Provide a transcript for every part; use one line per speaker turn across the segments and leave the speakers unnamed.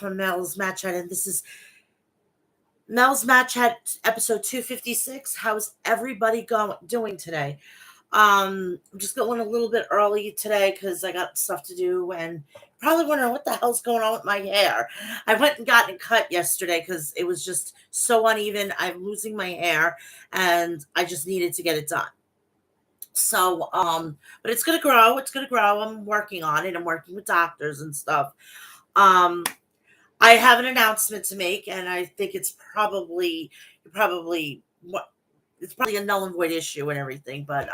from Mel's Mat Chat, and this is Mel's Mat Chat episode 256. How's everybody doing today? I'm just going a little bit early today because I got stuff to do and probably wondering what the hell's going on with my hair. I went and got it cut yesterday because it was just so uneven. I'm losing my hair and I just needed to get it done. But it's gonna grow. It's gonna grow. I'm working on it. I'm working with doctors and stuff. Um, I have an announcement to make, and I think probably what it's probably a null and void issue and everything. But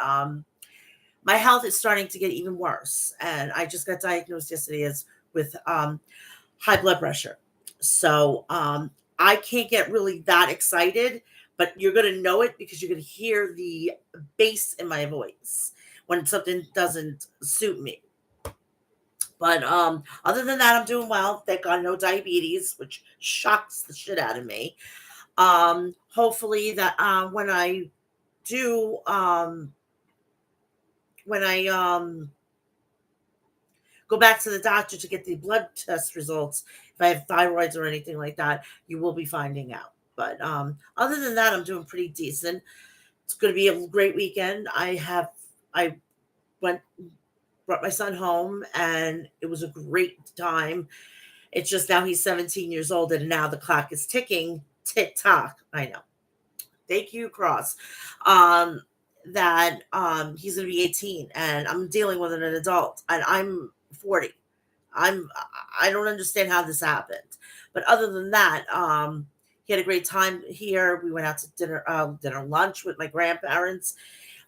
my health is starting to get even worse, and I just got diagnosed yesterday as with high blood pressure. So I can't get really that excited, but you're gonna know it because you're gonna hear the bass in my voice when something doesn't suit me. But other than that, I'm doing well. Thank God, no diabetes, which shocks the shit out of me. Hopefully that do when I go back to the doctor to get the blood test results, if I have thyroids or anything like that, you will be finding out. But other than that, I'm doing pretty decent. It's going to be a great weekend. I went brought my son home and it was a great time. It's just now he's 17 years old and now the clock is ticking. Tick tock. I know. Thank you, Cross. Um, that he's gonna be 18 and I'm dealing with an adult and I'm 40. I'm I don't understand how this happened. But other than that, he had a great time here. We went out to dinner lunch with my grandparents.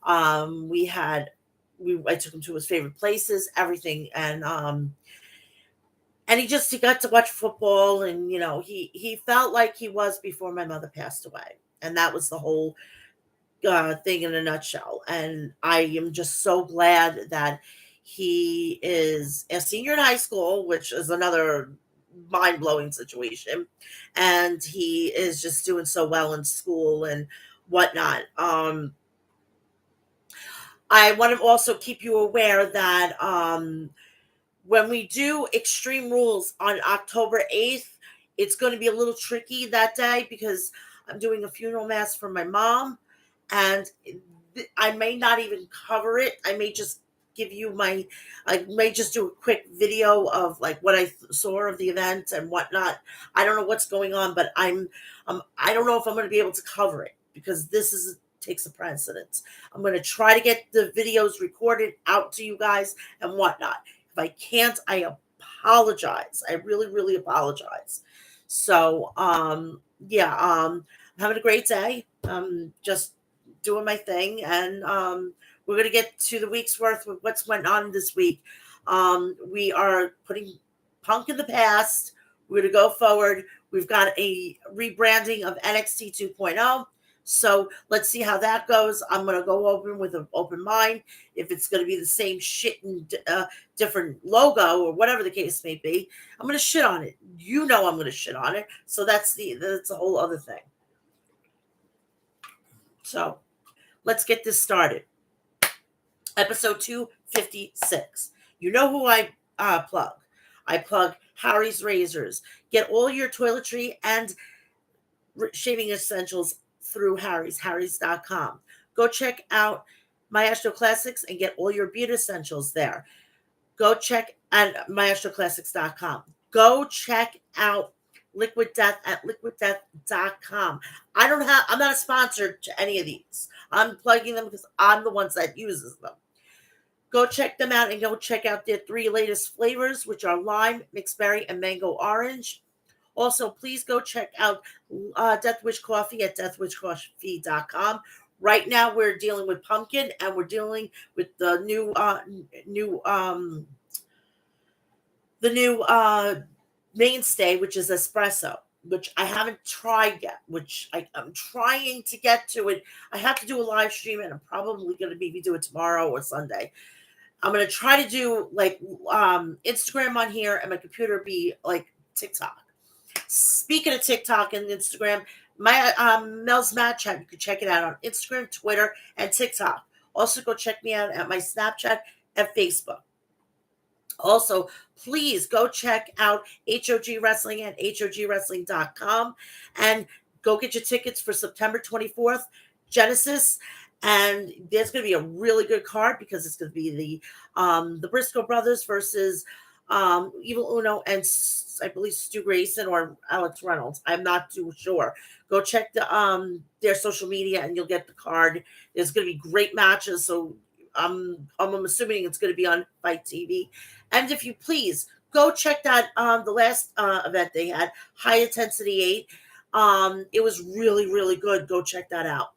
We had we I took him to his favorite places, everything, and he got to watch football, and he felt like he was before my mother passed away, and that was the whole thing in a nutshell. And I am just so glad that he is a senior in high school, which is another mind blowing situation, and he is just doing so well in school and whatnot. I want to also keep you aware that when we do Extreme Rules on October 8th, it's going to be a little tricky that day because I'm doing a funeral mass for my mom, and I may not even cover it. I may just do a quick video of like what I saw of the event and whatnot. I don't know what's going on, but I don't know if I'm going to be able to cover it because takes a precedence. I'm going to try to get the videos recorded out to you guys and whatnot. If I can't, I apologize. I really, really apologize. So, I'm having a great day. Just doing my thing, and we're gonna get to the week's worth of what's went on this week. We are putting Punk in the past. We're gonna go forward. We've got a rebranding of NXT 2.0. So let's see how that goes. I'm going to go open with an open mind. If it's going to be the same shit and different logo or whatever the case may be, I'm going to shit on it. I'm going to shit on it. So that's a whole other thing. So let's get this started. Episode 256. You know who I plug. I plug Harry's Razors. Get all your toiletry and shaving essentials through harrys.com. Go check out Maestro Classics and get all your beauty essentials there. Go check at maestroclassics.com. Go check out Liquid Death at liquiddeath.com. I'm not a sponsor to any of these. I'm plugging them because I'm the ones that uses them. Go check them out and go check out their 3 latest flavors, which are lime, mixed berry, and mango orange. Also, please go check out Death Wish Coffee at deathwishcoffee.com. Right now, we're dealing with pumpkin, and we're dealing with the new mainstay, which is espresso, which I haven't tried yet. Which I'm trying to get to it. I have to do a live stream, and I'm probably going to maybe do it tomorrow or Sunday. I'm going to try to do like Instagram on here, and my computer be like TikTok. Speaking of TikTok and Instagram, my Mel's Mat Chat, you can check it out on Instagram, Twitter, and TikTok. Also, go check me out at my Snapchat and Facebook. Also, please go check out HOG Wrestling at hogwrestling.com and go get your tickets for September 24th, Genesis. And there's going to be a really good card because it's going to be the Briscoe brothers versus Evil Uno and I believe Stu Grayson or Alex Reynolds. I'm not too sure. Go check their social media and you'll get the card. There's going to be great matches. So I'm assuming it's going to be on Fight TV. And if you please go check that the last event they had, High Intensity 8. It was really, really good. Go check that out.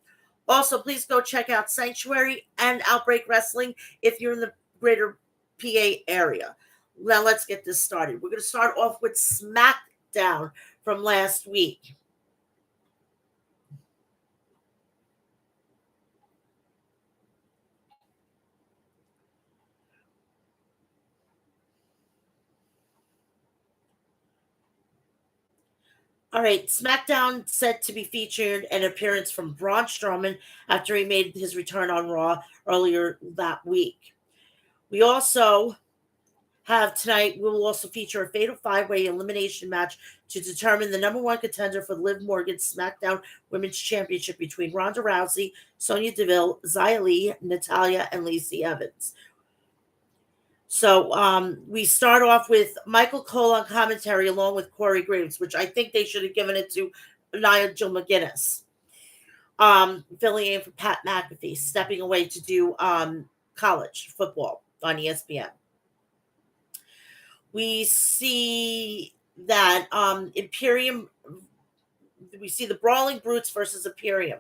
Also, please go check out Sanctuary and Outbreak Wrestling if you're in the greater PA area. Now let's get this started. We're going to start off with SmackDown from last week. All right, SmackDown set to be featured an appearance from Braun Strowman after he made his return on Raw earlier that week. We also have tonight, we will also feature a fatal five-way elimination match to determine the number one contender for Liv Morgan's SmackDown Women's Championship between Ronda Rousey, Sonya Deville, Xia Li, Natalya, and Lacey Evans. So we start off with Michael Cole on commentary along with Corey Graves, which I think they should have given it to Nigel McGuinness, filling in for Pat McAfee, stepping away to do college football on ESPN. We see that Imperium, we see the Brawling Brutes versus Imperium.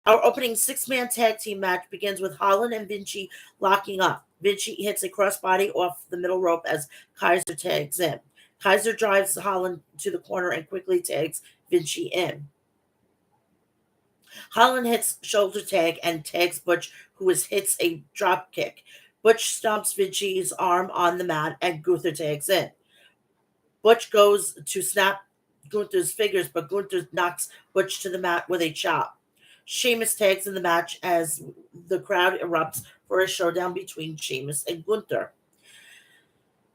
Our opening six-man tag team match begins with Holland and Vinci locking up. Vinci hits a crossbody off the middle rope as Kaiser tags in. Kaiser drives Holland to the corner and quickly tags Vinci in. Holland hits shoulder tag and tags Butch, who hits a drop kick. Butch stomps Vinci's arm on the mat and Gunther tags in. Butch goes to snap Gunther's fingers, but Gunther knocks Butch to the mat with a chop. Sheamus tags in the match as the crowd erupts for a showdown between Sheamus and Gunther.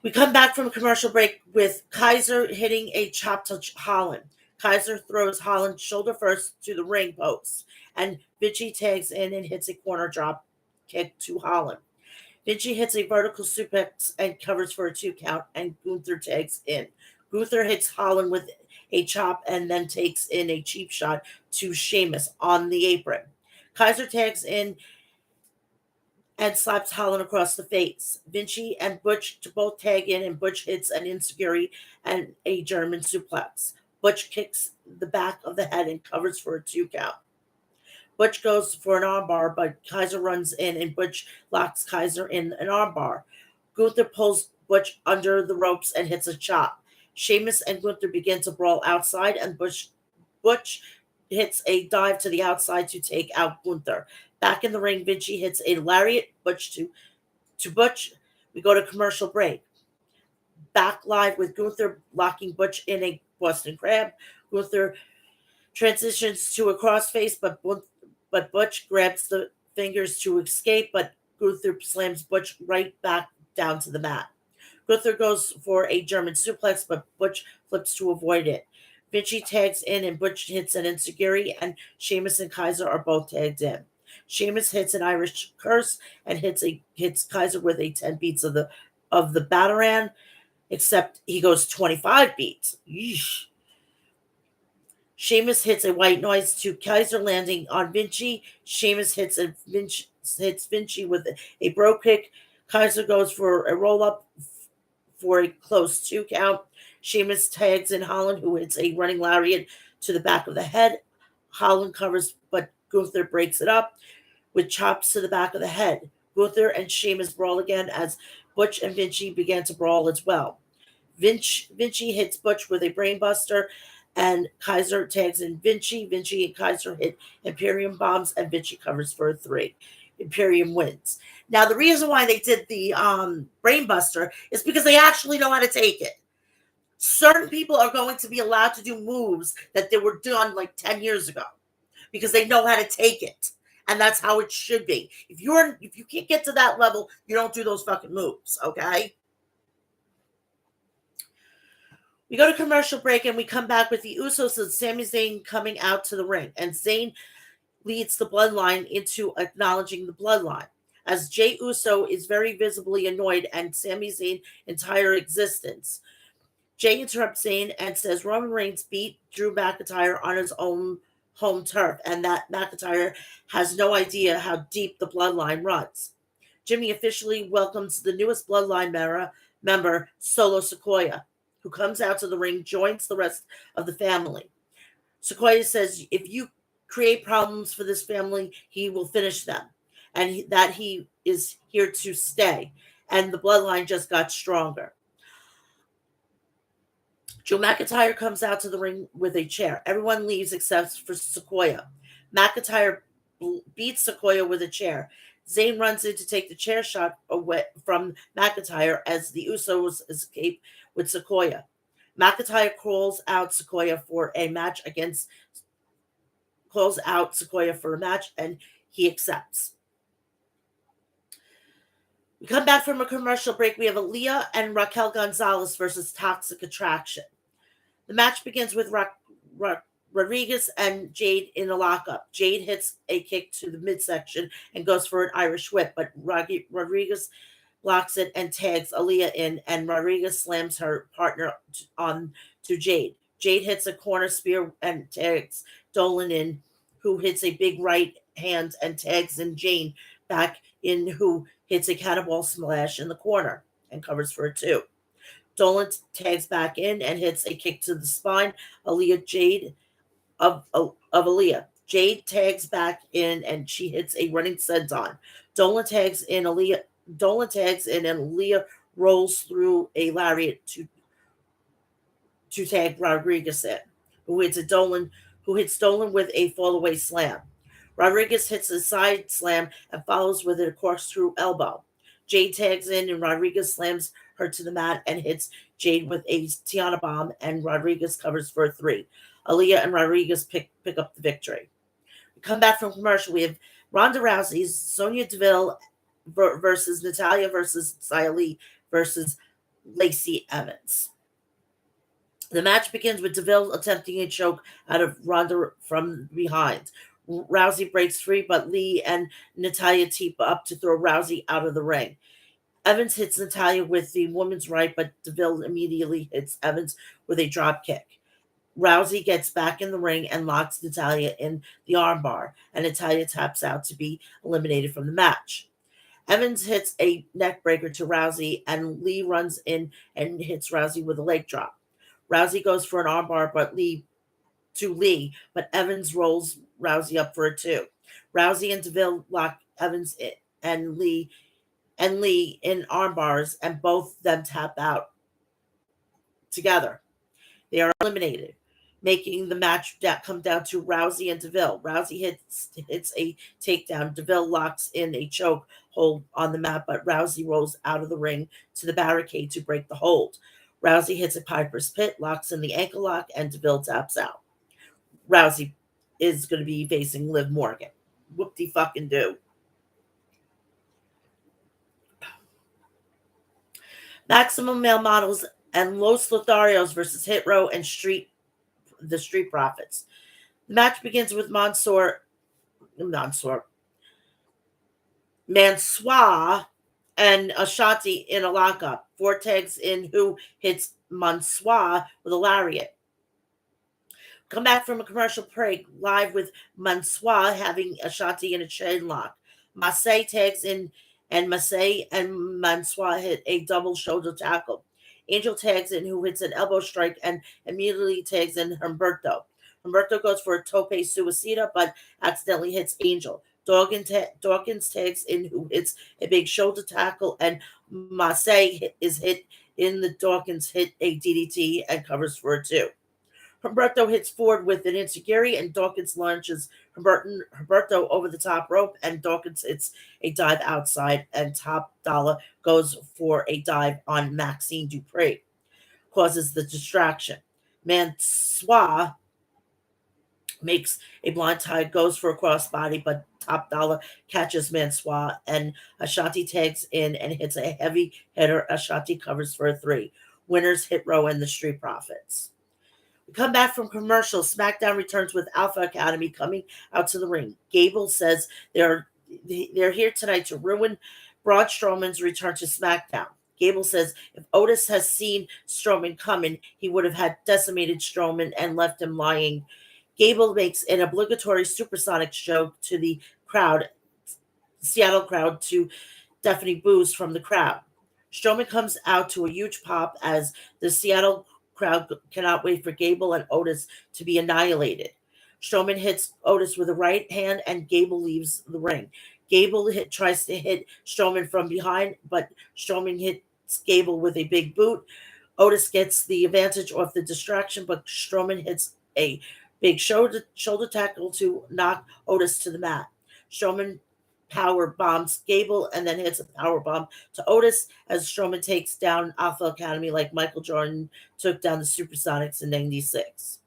We come back from a commercial break with Kaiser hitting a chop to Holland. Kaiser throws Holland shoulder first to the ring post, and Vinci tags in and hits a corner drop kick to Holland. Vinci hits a vertical suplex and covers for a 2 count, and Gunther tags in. Gunther hits Holland with a chop and then takes in a cheap shot to Sheamus on the apron. Kaiser tags in and slaps Holland across the face. Vinci and Butch both tag in, and Butch hits an enziguri and a German suplex. Butch kicks the back of the head and covers for a 2 count. Butch goes for an armbar, but Kaiser runs in and Butch locks Kaiser in an armbar. Gunther pulls Butch under the ropes and hits a chop. Sheamus and Gunther begin to brawl outside, and Butch hits a dive to the outside to take out Gunther. Back in the ring, Vinci hits a lariat Butch to Butch. We go to commercial break. Back live with Gunther locking Butch in a Boston Crab. Gunther transitions to a crossface, but Butch grabs the fingers to escape, but Gunther slams Butch right back down to the mat. Gunther goes for a German suplex, but Butch flips to avoid it. Vinci tags in and Butch hits an enziguri, and Sheamus and Kaiser are both tagged in. Sheamus hits an Irish curse and hits Kaiser with a 10 beats of the Bataran, except he goes 25 beats. Yeesh. Sheamus hits a white noise to Kaiser, landing on Vinci. Sheamus hits Vinci with a bro kick. Kaiser goes for a roll up for a close 2 count. Sheamus tags in Holland, who hits a running lariat to the back of the head. Holland covers, but Gunther breaks it up with chops to the back of the head. Gunther and Sheamus brawl again as Butch and Vinci began to brawl as well. Vinci hits Butch with a brainbuster, and Kaiser tags in Vinci. Vinci and Kaiser hit Imperium bombs, and Vinci covers for a 3. Imperium wins. Now, the reason why they did the brainbuster is because they actually know how to take it. Certain people are going to be allowed to do moves that they were done like 10 years ago because they know how to take it. And that's how it should be. If you can't get to that level, you don't do those fucking moves, okay? We go to commercial break and we come back with the Usos and Sami Zayn coming out to the ring. And Zayn leads the bloodline into acknowledging the bloodline. As Jey Uso is very visibly annoyed and Sami Zayn's entire existence, Jey interrupts Zayn and says Roman Reigns beat Drew McIntyre on his own home turf and that McIntyre has no idea how deep the bloodline runs. Jimmy officially welcomes the newest bloodline member, Solo Sikoa, who comes out to the ring, joins the rest of the family. Sikoa says if you create problems for this family, he will finish them, and that he is here to stay. And the bloodline just got stronger. Drew McIntyre comes out to the ring with a chair. Everyone leaves except for Sikoa. McIntyre beats Sikoa with a chair. Zayn runs in to take the chair shot away from McIntyre as the Usos escape with Sikoa. McIntyre calls out Sikoa for a match and he accepts. We come back from a commercial break. We have Aaliyah and Raquel Gonzalez versus Toxic Attraction. The match begins with Rodriguez and Jade in a lockup. Jade hits a kick to the midsection and goes for an Irish whip, but Rodriguez blocks it and tags Aaliyah in, and Rodriguez slams her partner on to Jade. Jade hits a corner spear and tags Dolan in, who hits a big right hand and tags in Jane back in, who hits a cannonball smash in the corner and covers for a 2. Dolan tags back in and hits a kick to the spine. Jade Jade tags back in and she hits a running senton. Dolan tags in and Aaliyah rolls through a lariat to tag Rodriguez in, who hits Dolan with a fallaway slam. Rodriguez hits a side slam and follows with a corkscrew elbow. Jade tags in and Rodriguez slams her to the mat and hits Jade with a Tiana bomb, and Rodriguez covers for a 3. Aaliyah and Rodriguez pick up the victory. We come back from commercial. We have Ronda Rousey's Sonya Deville versus Natalya versus Xia Li versus Lacey Evans. The match begins with Deville attempting a choke out of Ronda from behind. Rousey breaks free, but Lee and Natalya team up to throw Rousey out of the ring. Evans hits Natalya with the woman's right, but Deville immediately hits Evans with a drop kick. Rousey gets back in the ring and locks Natalya in the armbar, and Natalya taps out to be eliminated from the match. Evans hits a neck breaker to Rousey, and Lee runs in and hits Rousey with a leg drop. Rousey goes for an armbar, but Evans rolls Rousey up for a 2. Rousey and Deville lock Evans and Lee in arm bars, and both them tap out together. They are eliminated, making the match come down to Rousey and Deville. Rousey hits a takedown. Deville locks in a choke hold on the mat, but Rousey rolls out of the ring to the barricade to break the hold. Rousey hits a Piper's Pit, locks in the ankle lock, and Deville taps out. Rousey is going to be facing Liv Morgan. Whoop-de-fucking-do. Maximum Male Models and Los Lotharios versus Hit Row and the Street Profits. The match begins with Mansoor and Ashanti in a lockup. Four tags in, who hits Mansoor with a lariat. Come back from a commercial break live with Mansoor having Ashanti in a chain lock. Masay tags in, and Masay and Mansoor hit a double shoulder tackle. Angel tags in, who hits an elbow strike and immediately tags in Humberto. Humberto goes for a tope suicida, but accidentally hits Angel. Dawkins tags in, who hits a big shoulder tackle, and Masay is hit in the Dawkins hit a DDT and covers for a 2. Humberto hits forward with an enziguri, and Dawkins launches Humberto over the top rope, and Dawkins hits a dive outside, and Top Dollar goes for a dive on Maxine Dupree, causes the distraction. Mansoor makes a blind tide, goes for a crossbody, but Top Dollar catches Mansoor, and Ashanti tags in and hits a heavy hitter. Ashanti covers for a 3. winners Hit Row and the Street Profits. We come back from commercial. SmackDown returns with Alpha Academy coming out to the ring. Gable says they're here tonight to ruin Braun Strowman's return to SmackDown. Gable says if Otis has seen Strowman coming, he would have had decimated Strowman and left him lying. Gable makes an obligatory supersonic joke to the crowd, Seattle crowd, to deafening boos from the crowd. Strowman comes out to a huge pop as the Seattle crowd cannot wait for Gable and Otis to be annihilated. Strowman hits Otis with a right hand and Gable leaves the ring. Tries to hit Strowman from behind, but Strowman hits Gable with a big boot. Otis gets the advantage off the distraction, but Strowman hits a big shoulder tackle to knock Otis to the mat. Strowman power bombs Gable and then hits a power bomb to Otis as Strowman takes down Alpha Academy like Michael Jordan took down the Supersonics in '96.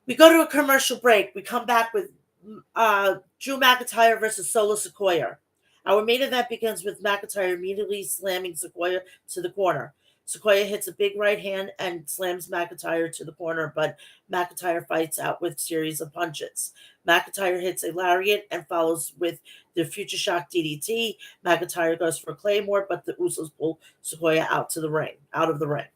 We go to a commercial break. We come back with Drew McIntyre versus Solo Sikoa. Our main event begins with McIntyre immediately slamming Sikoa to the corner. Sikoa hits a big right hand and slams McIntyre to the corner, but McIntyre fights out with a series of punches. McIntyre hits a lariat and follows with the Future Shock DDT. McIntyre goes for a Claymore, but the Usos pull Sikoa out of the ring.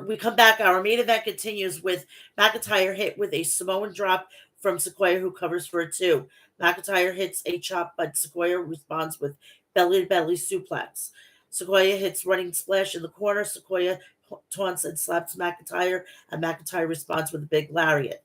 We come back. Our main event continues with McIntyre hit with a Samoan drop from Sikoa, who covers for a 2. McIntyre hits a chop, but Sikoa responds with belly-to-belly suplex. Sikoa hits running splash in the corner. Sikoa taunts and slaps McIntyre, and McIntyre responds with a big lariat.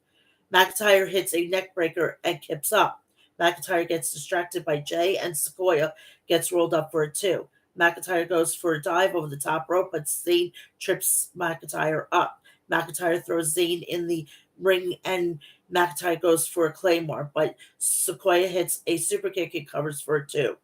McIntyre hits a neck breaker and kips up. McIntyre gets distracted by Jay, and Sikoa gets rolled up for a 2. McIntyre goes for a dive over the top rope, but Zayn trips McIntyre up. McIntyre throws Zayn in the ring, and McIntyre goes for a Claymore, but Sikoa hits a super kick and covers for a 2.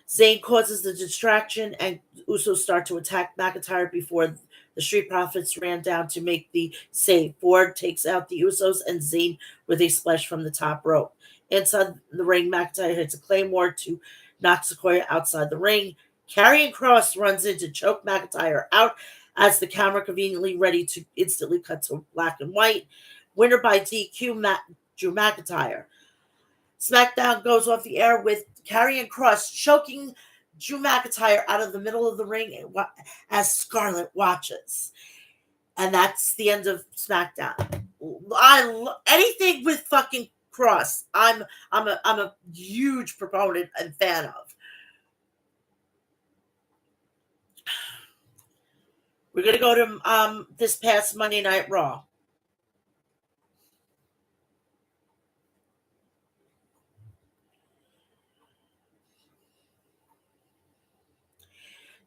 Zayn causes the distraction, and Usos start to attack McIntyre before the Street Profits ran down to make the save. Ford takes out the Usos and Zayn with a splash from the top rope. Inside the ring, McIntyre hits a Claymore to knock Sikoa outside the ring. Karrion Kross runs in to choke McIntyre out as the camera conveniently ready to instantly cut to black and white. Winner by DQ, Drew McIntyre. SmackDown goes off the air with Karrion Kross choking Drew McIntyre out of the middle of the ring as Scarlett watches. And that's the end of SmackDown. Anything with fucking Kross, I'm a huge proponent and fan of. We're gonna go to this past Monday Night Raw.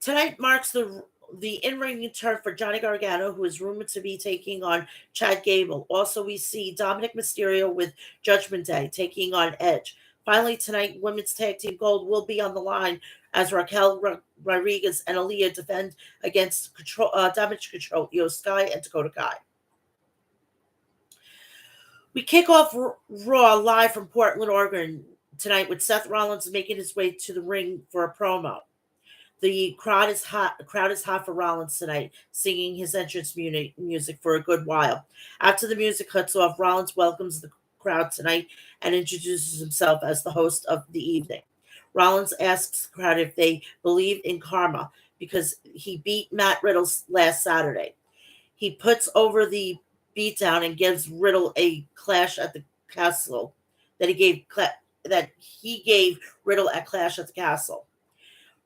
Tonight marks the in-ring return for Johnny Gargano, who is rumored to be taking on Chad Gable. Also, we see Dominic Mysterio with Judgment Day taking on Edge. Finally, tonight, Women's Tag Team Gold will be on the line as Raquel Rodriguez and Aaliyah defend against Damage Control, Io Sky, and Dakota Kai. We kick off Raw live from Portland, Oregon tonight with Seth Rollins making his way to the ring for a promo. The crowd is hot. The crowd is hot for Rollins tonight, singing his entrance music for a good while. After the music cuts off, Rollins welcomes the crowd tonight and introduces himself as the host of the evening. Rollins asks the crowd if they believe in karma because he beat Matt Riddle last Saturday. He puts over the beatdown and gives Riddle a clash at the castle that he gave Riddle at Clash at the Castle.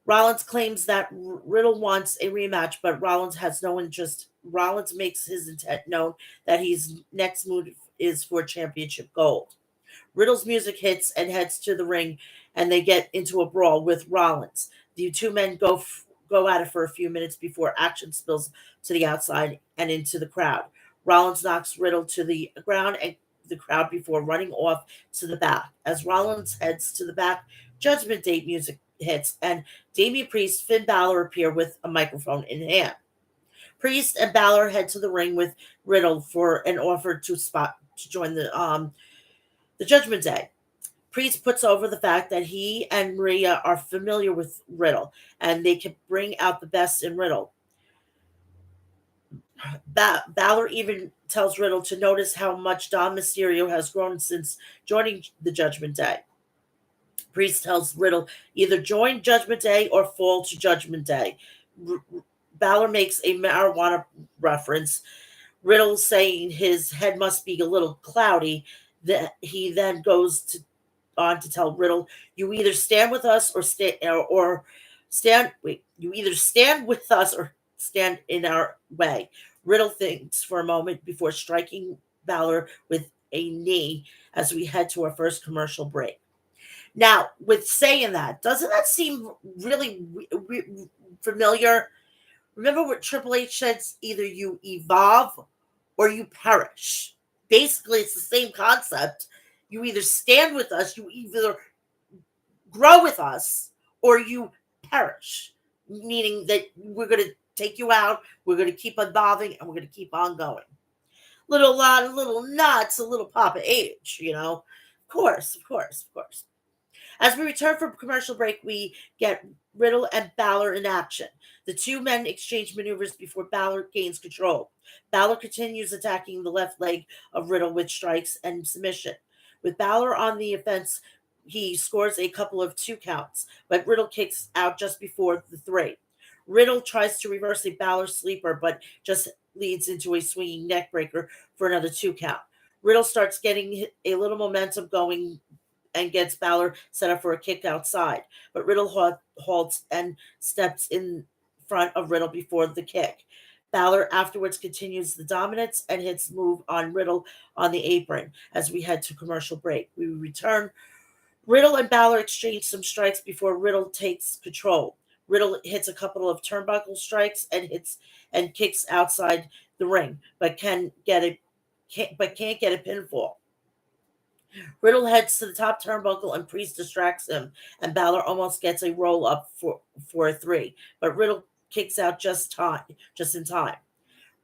Rollins claims that Riddle wants a rematch, but Rollins has no interest. Rollins makes his intent known that his next move is for championship gold. Riddle's music hits and heads to the ring, and they get into a brawl with Rollins. The two men go at it for a few minutes before action spills to the outside and into the crowd. Rollins knocks Riddle to the ground and the crowd before running off to the back. As Rollins heads to the back, Judgment Day music hits, and Damian Priest, Finn Balor appear with a microphone in hand. Priest and Balor head to the ring with Riddle for an offer to join the Judgment Day. Priest puts over the fact that he and Maria are familiar with Riddle and they can bring out the best in Riddle. Balor even tells Riddle to notice how much Dom Mysterio has grown since joining the Judgment Day. Priest tells Riddle either join Judgment Day or fall to Judgment Day. Balor makes a marijuana reference. Riddle saying his head must be a little cloudy. That he then on to tell Riddle, "You either stand with us or stand. Wait, you either stand with us or stand in our way." Riddle thinks for a moment before striking Balor with a knee as we head to our first commercial break. Now, with saying that, doesn't that seem really familiar? Remember what Triple H says: either you evolve or you perish. Basically, it's the same concept. You either stand with us, you either grow with us, or you perish. Meaning that we're going to take you out, we're going to keep evolving, and we're going to keep on going. Little lot of little nuts, a little Papa H, you know. Of course, of course, of course. As we return from commercial break, we get Riddle and Balor in action. The two men exchange maneuvers before Balor gains control. Balor continues attacking the left leg of Riddle with strikes and submission. With Balor on the offense, he scores a couple of 2 counts, but Riddle kicks out just before the 3. Riddle tries to reverse a Balor sleeper, but just leads into a swinging neck breaker for another 2 count. Riddle starts getting a little momentum going and gets Balor set up for a kick outside. But Riddle halts and steps in front of Riddle before the kick. Balor afterwards continues the dominance and hits move on Riddle on the apron as we head to commercial break. We return. Riddle and Balor exchange some strikes before Riddle takes control. Riddle hits a couple of turnbuckle strikes and kicks outside the ring, but can't get a pinfall. Riddle heads to the top turnbuckle and Priest distracts him, and Balor almost gets a roll up for a 3, but Riddle kicks out just in time.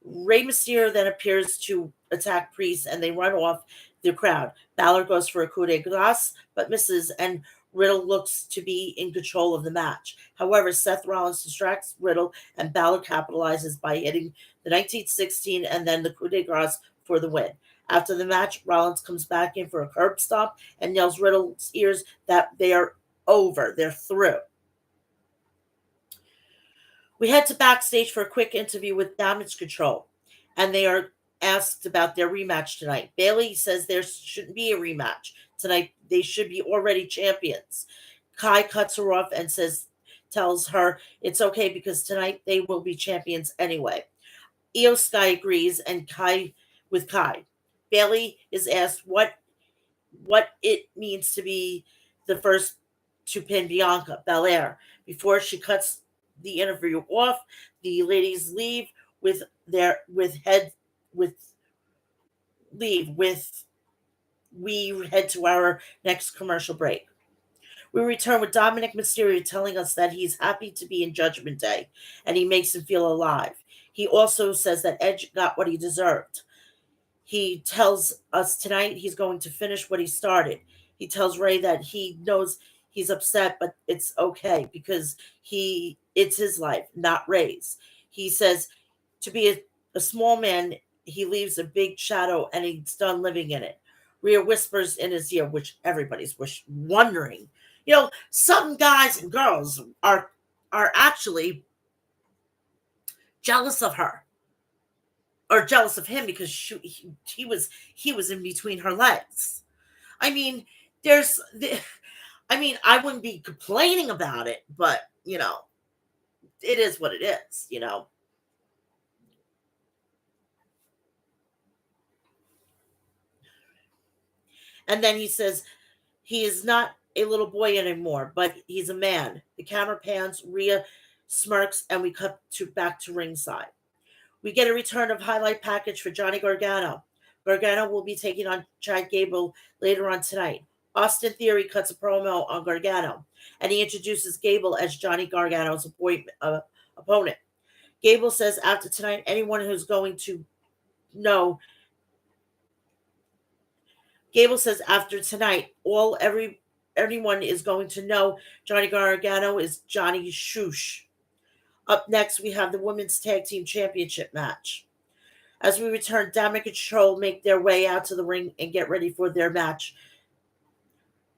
Rey Mysterio then appears to attack Priest, and they run off the crowd. Balor goes for a coup de grace, but misses, and Riddle looks to be in control of the match. However, Seth Rollins distracts Riddle, and Balor capitalizes by hitting the 1916 and then the coup de grace for the win. After the match, Rollins comes back in for a curb stomp and yells Riddle's ears that they are over. They're through. We head to backstage for a quick interview with Damage Control, and they are asked about their rematch tonight. Bayley says there shouldn't be a rematch tonight. They should be already champions. Kai cuts her off and tells her it's okay because tonight they will be champions anyway. Io Sky agrees, and Kai. Bayley is asked what it means to be the first to pin Bianca Belair. Before she cuts the interview off, the ladies leave with we head to our next commercial break. We return with Dominic Mysterio telling us that he's happy to be in Judgment Day and he makes him feel alive. He also says that Edge got what he deserved. He tells us tonight he's going to finish what he started. He tells Ray that he knows he's upset, but it's okay because it's his life, not Ray's. He says to be a small man, he leaves a big shadow and he's done living in it. Rhea whispers in his ear, which everybody's wondering. You know, some guys and girls are actually jealous of her. Or jealous of him because he was in between her legs. I mean, I wouldn't be complaining about it, but it is what it is. And then he says he is not a little boy anymore, but he's a man. The camera pans, Rhea smirks, and we cut back to ringside. We get a return of highlight package for Johnny Gargano. Gargano will be taking on Chad Gable later on tonight. Austin Theory cuts a promo on Gargano, and he introduces Gable as Johnny Gargano's opponent. Gable says after tonight, anyone who's going to know Gable says after tonight, everyone is going to know Johnny Gargano is Johnny Shush. Up next, we have the Women's Tag Team Championship match. As we return, Damage Control make their way out to the ring and get ready for their match.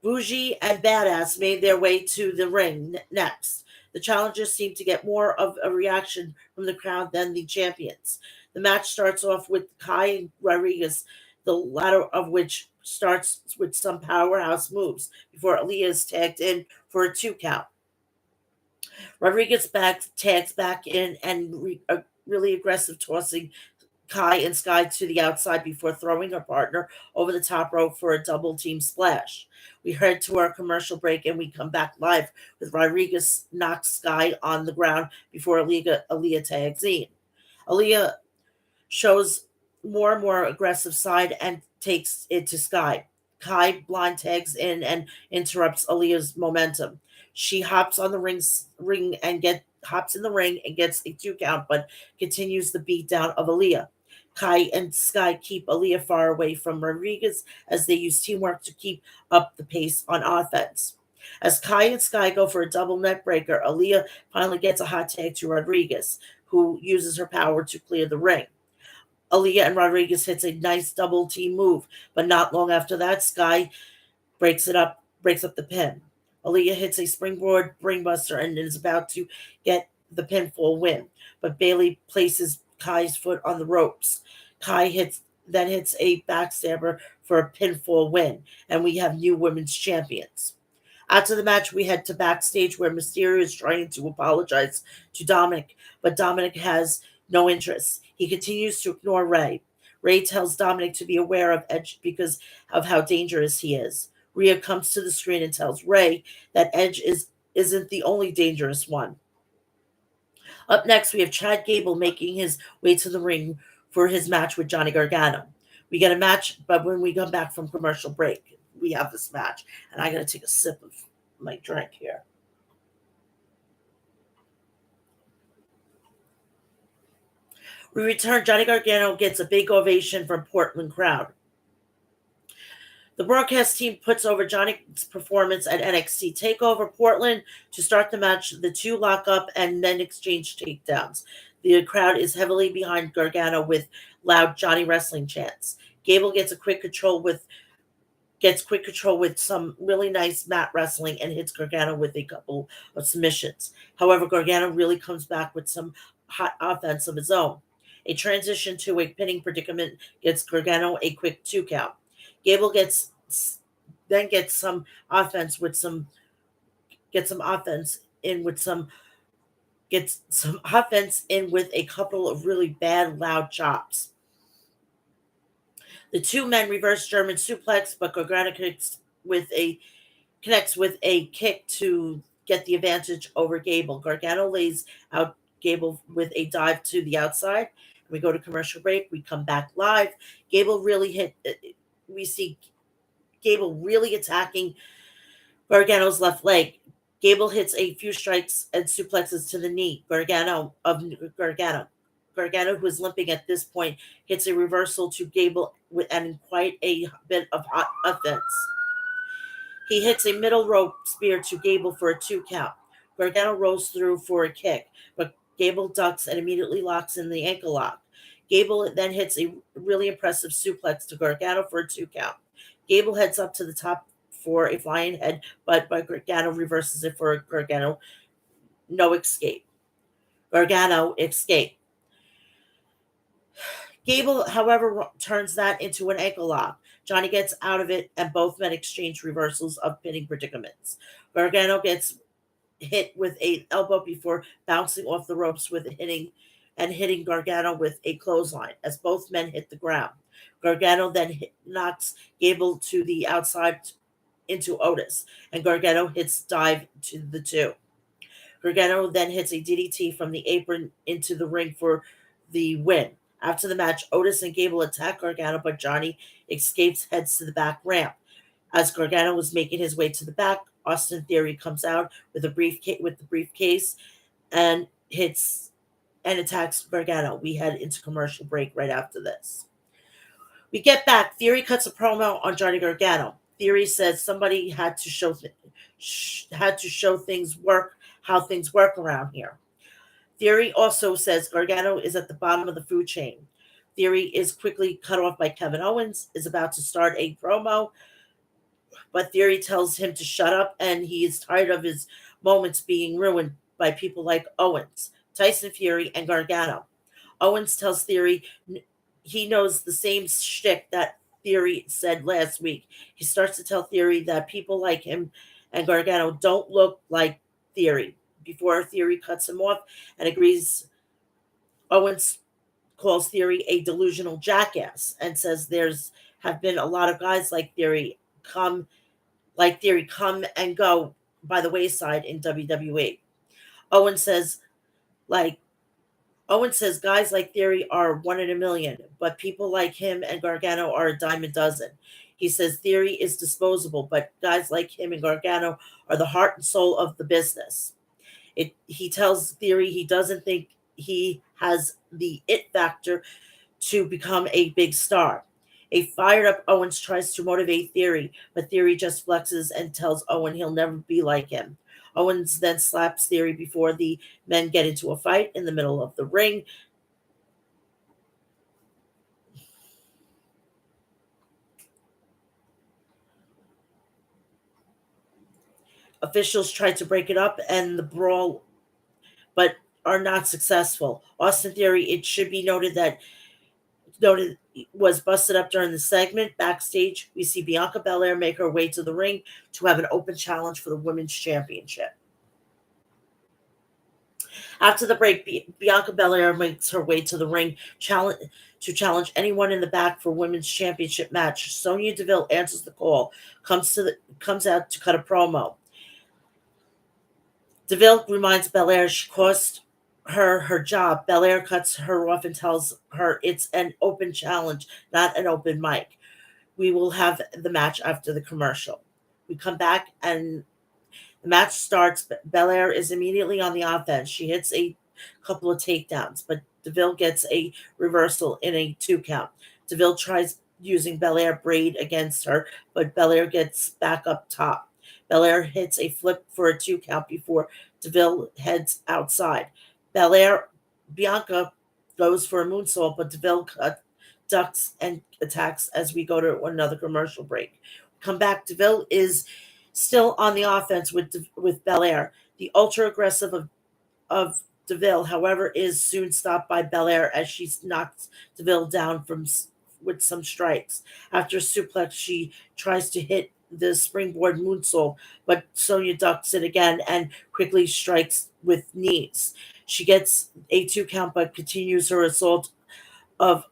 Bougie and Badass made their way to the ring next. The challengers seem to get more of a reaction from the crowd than the champions. The match starts off with Kai and Rodriguez, the latter of which starts with some powerhouse moves before Aaliyah is tagged in for a 2 count. Rodriguez tags back in and really aggressive tossing Kai and Sky to the outside before throwing her partner over the top rope for a double team splash. We head to our commercial break and we come back live with Rodriguez knocks Sky on the ground before Aaliyah tags in. Aaliyah shows more and more aggressive side and takes it to Sky. Kai blind tags in and interrupts Aaliyah's momentum. She hops in the ring and gets a 2 count, but continues the beatdown of Aaliyah. Kai and Sky keep Aaliyah far away from Rodriguez as they use teamwork to keep up the pace on offense. As Kai and Sky go for a double neck breaker, Aaliyah finally gets a hot tag to Rodriguez, who uses her power to clear the ring. Aaliyah and Rodriguez hits a nice double team move, but not long after that, Sky breaks up the pin. Aaliyah hits a springboard brainbuster and is about to get the pinfall win, but Bailey places Kai's foot on the ropes. Then hits a backstabber for a pinfall win, and we have new women's champions. After the match, we head to backstage where Mysterio is trying to apologize to Dominic, but Dominic has no interest. He continues to ignore Ray. Ray tells Dominic to be aware of Edge because of how dangerous he is. Rhea comes to the screen and tells Ray that isn't the only dangerous one. Up next, we have Chad Gable making his way to the ring for his match with Johnny Gargano. We get a match, but when we come back from commercial break, we have this match. And I got to take a sip of my drink here. We return. Johnny Gargano gets a big ovation from Portland crowd. The broadcast team puts over Johnny's performance at NXT TakeOver Portland. To start the match, the two lock up and then exchange takedowns. The crowd is heavily behind Gargano with loud Johnny Wrestling chants. Gable gets quick control with some really nice mat wrestling and hits Gargano with a couple of submissions. However, Gargano really comes back with some hot offense of his own. A transition to a pinning predicament gets Gargano a quick 2 count. Gable gets some offense with some gets some offense in with some gets some offense in with a couple of really bad loud chops. The two men reverse German suplex, but Gargano connects with a kick to get the advantage over Gable. Gargano lays out Gable with a dive to the outside. We go to commercial break. We come back live. We see Gable really attacking Gargano's left leg. Gable hits a few strikes and suplexes to the knee. Gargano, who is limping at this point, hits a reversal to Gable and quite a bit of hot offense. He hits a middle rope spear to Gable for a 2 count. Gargano rolls through for a kick, but Gable ducks and immediately locks in the ankle lock. Gable then hits a really impressive suplex to Gargano for a 2 count. Gable heads up to the top for a flying head, but Gargano reverses it for a Gargano escape. Gable, however, turns that into an ankle lock. Johnny gets out of it, and both men exchange reversals of pinning predicaments. Gargano gets hit with an elbow before bouncing off the ropes hitting Gargano with a clothesline as both men hit the ground. Gargano then knocks Gable to the outside into Otis, and Gargano hits dive to the two. Gargano then hits a DDT from the apron into the ring for the win. After the match, Otis and Gable attack Gargano, but Johnny escapes, heads to the back ramp. As Gargano was making his way to the back, Austin Theory comes out with the briefcase and attacks Gargano. We head into commercial break right after this. We get back. Theory cuts a promo on Johnny Gargano. Theory says somebody had to show things work, how things work around here. Theory also says Gargano is at the bottom of the food chain. Theory is quickly cut off by Kevin Owens, is about to start a promo, but Theory tells him to shut up and he is tired of his moments being ruined by people like Owens, Tyson Fury, and Gargano. Owens tells Theory he knows the same shtick that Theory said last week. He starts to tell Theory that people like him and Gargano don't look like Theory. Before Theory cuts him off and agrees, Owens calls Theory a delusional jackass and says there's have been a lot of guys like Theory come and go by the wayside in WWE. Owens says like Owen says guys like Theory are one in a million, but people like him and Gargano are a dime a dozen. He says Theory is disposable, but guys like him and Gargano are the heart and soul of the business. He tells Theory he doesn't think he has the it factor to become a big star. A fired up Owens tries to motivate Theory, but Theory just flexes and tells Owen he'll never be like him. Owens then slaps Theory before the men get into a fight in the middle of the ring. Officials try to break it up and the brawl, but are not successful. Austin Theory, it should be noted was busted up during the segment. Backstage, we see Bianca Belair make her way to the ring to have an open challenge for the women's championship. After the break, Bianca Belair makes her way to the ring to challenge anyone in the back for women's championship match. Sonya Deville answers the call, comes out to cut a promo. Deville reminds Belair she cost her job. Belair cuts her off and tells her it's an open challenge, not an open mic. We will have the match after the commercial. We come back and the match starts. Belair is immediately on the offense. She hits a couple of takedowns, but Deville gets a reversal in a 2 count. Deville tries using Belair braid against her, but Belair gets back up top. Belair hits a flip for a 2 count before Deville heads outside. Bianca goes for a moonsault, but Deville ducks and attacks as we go to another commercial break. Come back. Deville is still on the offense with Belair. The ultra aggressive of Deville, however, is soon stopped by Belair as she knocks Deville down with some strikes. After a suplex, she tries to hit the springboard moonsault, but Sonya ducks it again and quickly strikes with knees. She gets a 2 count, but continues her assault of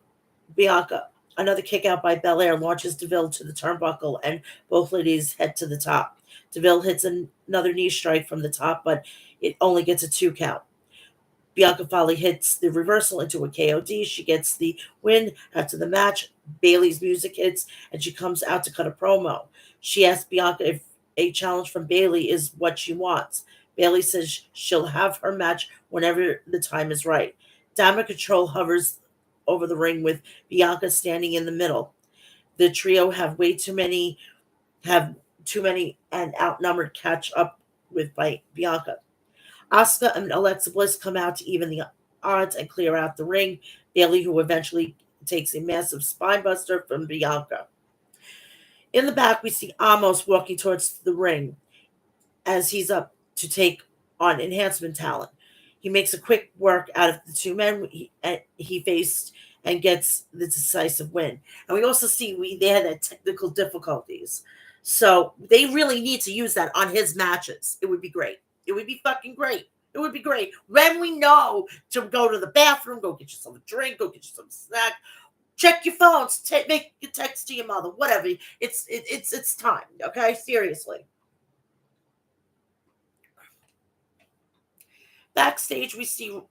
Bianca. Another kick out by Belair launches Deville to the turnbuckle, and both ladies head to the top. Deville hits another knee strike from the top, but it only gets a 2 count. Bianca finally hits the reversal into a KOD. She gets the win. After the match, Bayley's music hits, and she comes out to cut a promo. She asks Bianca if a challenge from Bayley is what she wants. Bayley says she'll have her match whenever the time is right. Damage Control hovers over the ring with Bianca standing in the middle. The trio have too many and outnumbered catch up with by Bianca. Asuka and Alexa Bliss come out to even the odds and clear out the ring. Bayley, who eventually takes a massive spine buster from Bianca. In the back, we see Amos walking towards the ring as he's up to take on enhancement talent. He makes a quick work out of the two men he faced and gets the decisive win. And we also see they had technical difficulties. So they really need to use that on his matches. It would be great. It would be fucking great. It would be great. When we know to go to the bathroom, go get yourself a drink, go get yourself a snack, check your phones, make a text to your mother, whatever. It's time. Okay, seriously. Backstage,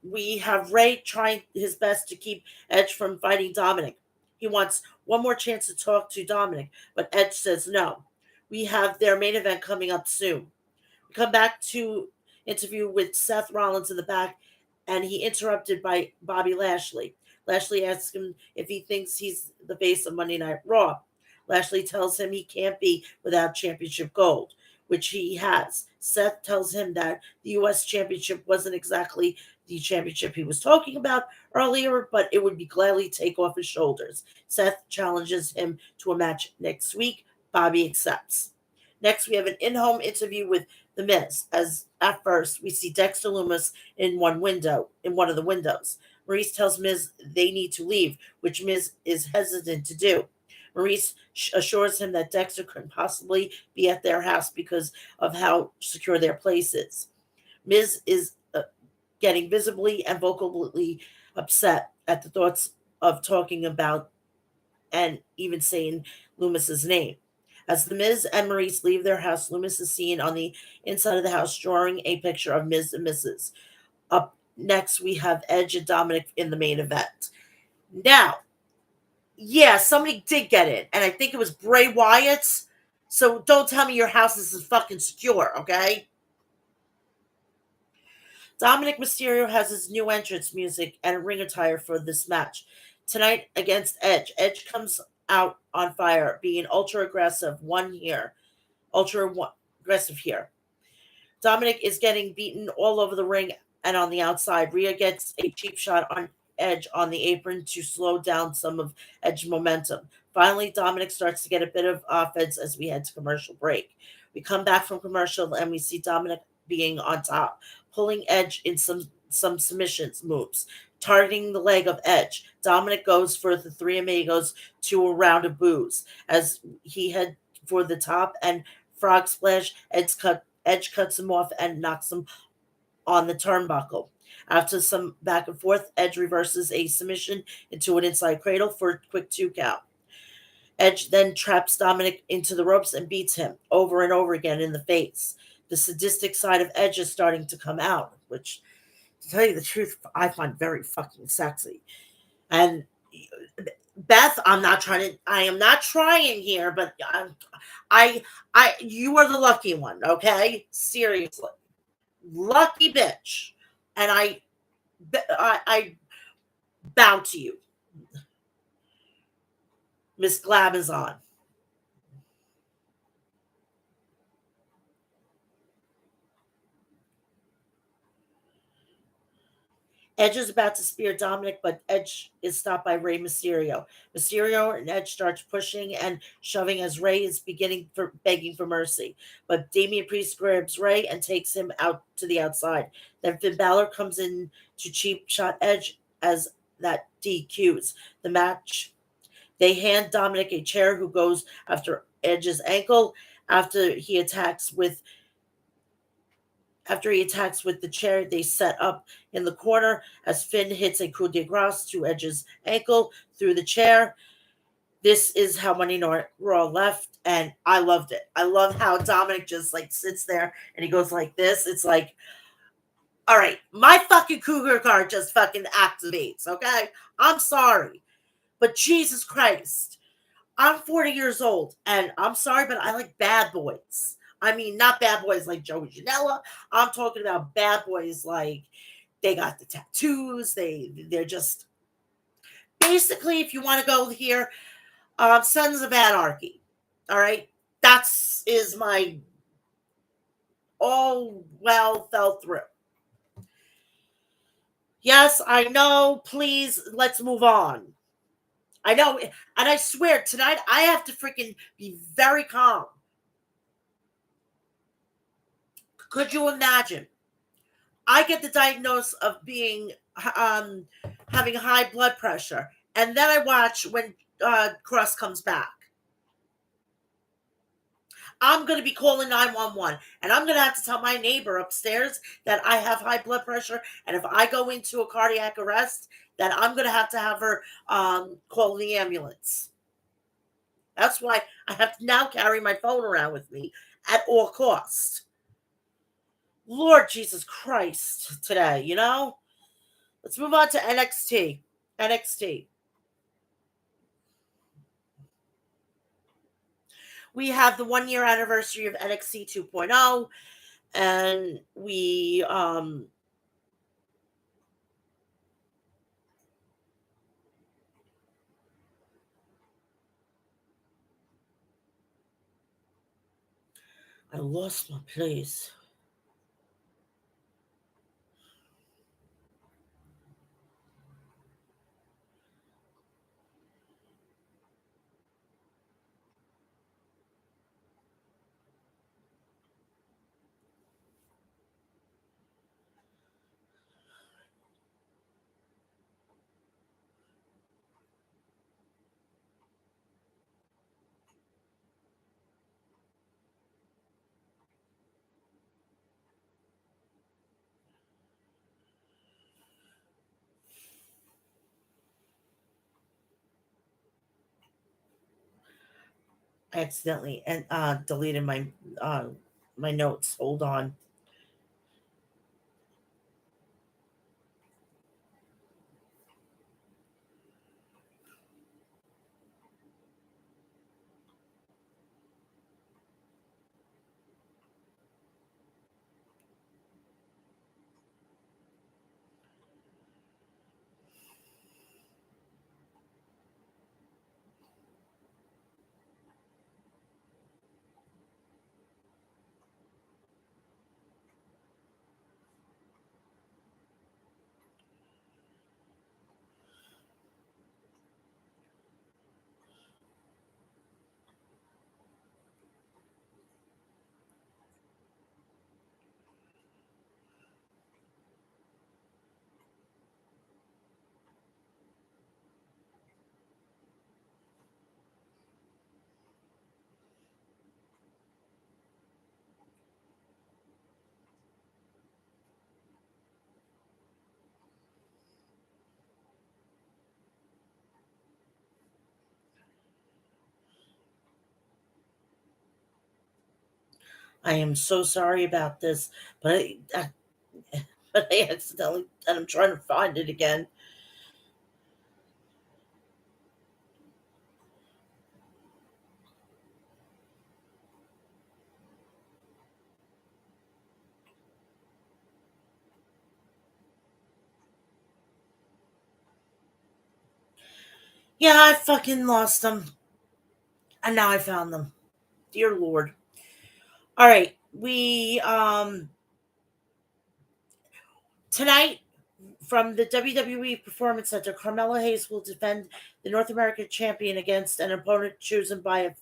we have Ray trying his best to keep Edge from fighting Dominic. He wants one more chance to talk to Dominic, but Edge says no. We have their main event coming up soon. We come back to interview with Seth Rollins in the back, and he interrupted by Bobby Lashley. Lashley asks him if he thinks he's the face of Monday Night Raw. Lashley tells him he can't be without championship gold, which he has. Seth tells him that the U.S. championship wasn't exactly the championship he was talking about earlier, but it would be gladly take off his shoulders. Seth challenges him to a match next week. Bobby accepts. Next, we have an in-home interview with The Miz. As at first, we see Dexter Loomis in one of the windows. Maurice tells Miz they need to leave, which Miz is hesitant to do. Maurice assures him that Dexter couldn't possibly be at their house because of how secure their place is. Miz is getting visibly and vocally upset at the thoughts of talking about and even saying Loomis's name. As the Miz and Maurice leave their house, Loomis is seen on the inside of the house drawing a picture of Miz and Mrs. Up next, we have Edge and Dominic in the main event. Now, yeah, somebody did get it, and I think it was Bray Wyatt. So don't tell me your house is fucking secure, okay? Dominic Mysterio has his new entrance music and ring attire for this match. Tonight against Edge. Edge comes out on fire, being ultra aggressive here. Dominic is getting beaten all over the ring and on the outside. Rhea gets a cheap shot on Edge on the apron to slow down some of Edge's momentum. Finally, Dominic starts to get a bit of offense as we head to commercial break. We come back from commercial and we see Dominic being on top, pulling Edge in some submissions moves, targeting the leg of Edge. Dominic goes for the Three Amigos to a round of boos as he head for the top and frog splash. Edge cuts him off and knocks him on the turnbuckle. After some back and forth, Edge reverses a submission into an inside cradle for a quick 2 count. Edge then traps Dominic into the ropes and beats him over and over again in the face. The sadistic side of Edge is starting to come out, which, to tell you the truth, I find very fucking sexy. And Beth, I am not trying here, but you are the lucky one, okay? Seriously. Lucky bitch. And I bow to you. Miss Glamazon. Edge is about to spear Dominic, but Edge is stopped by Rey Mysterio. Mysterio and Edge starts pushing and shoving as Rey is begging for mercy. But Damian Priest grabs Rey and takes him out to the outside. Then Finn Balor comes in to cheap shot Edge as that DQs the match. They hand Dominic a chair who goes after Edge's ankle after he attacks with the chair, they set up in the corner as Finn hits a coup de grace to Edge's ankle through the chair. This is how Monday Night Raw left, and I loved it. I love how Dominic just like sits there and he goes like this. It's like, all right, my fucking cougar card just fucking activates, okay? I'm sorry, but Jesus Christ, I'm 40 years old, and I'm sorry, but I like bad boys. I mean, not bad boys like Joey Janela. I'm talking about bad boys like they got the tattoos. They're just basically, if you want to go here, Sons of Anarchy. All right, that's is my all well fell through. Yes, I know. Please, let's move on. I know, and I swear tonight I have to freaking be very calm. Could you imagine? I get the diagnosis of being having high blood pressure, and then I watch when Cross comes back. I'm going to be calling 911, and I'm going to have to tell my neighbor upstairs that I have high blood pressure, and if I go into a cardiac arrest, that I'm going to have her call the ambulance. That's why I have to now carry my phone around with me at all costs. Lord Jesus Christ today, you know? Let's move on to NXT. NXT. We have the 1 year anniversary of NXT 2.0, and we I lost my place. I accidentally and deleted uh, my notes. Hold on. I am so sorry about this, but but I accidentally, and I'm trying to find it again. Yeah, I fucking lost them, and now I found them. Dear Lord. All right, we tonight from the WWE Performance Center, Carmella Hayes will defend the North American champion against an opponent chosen by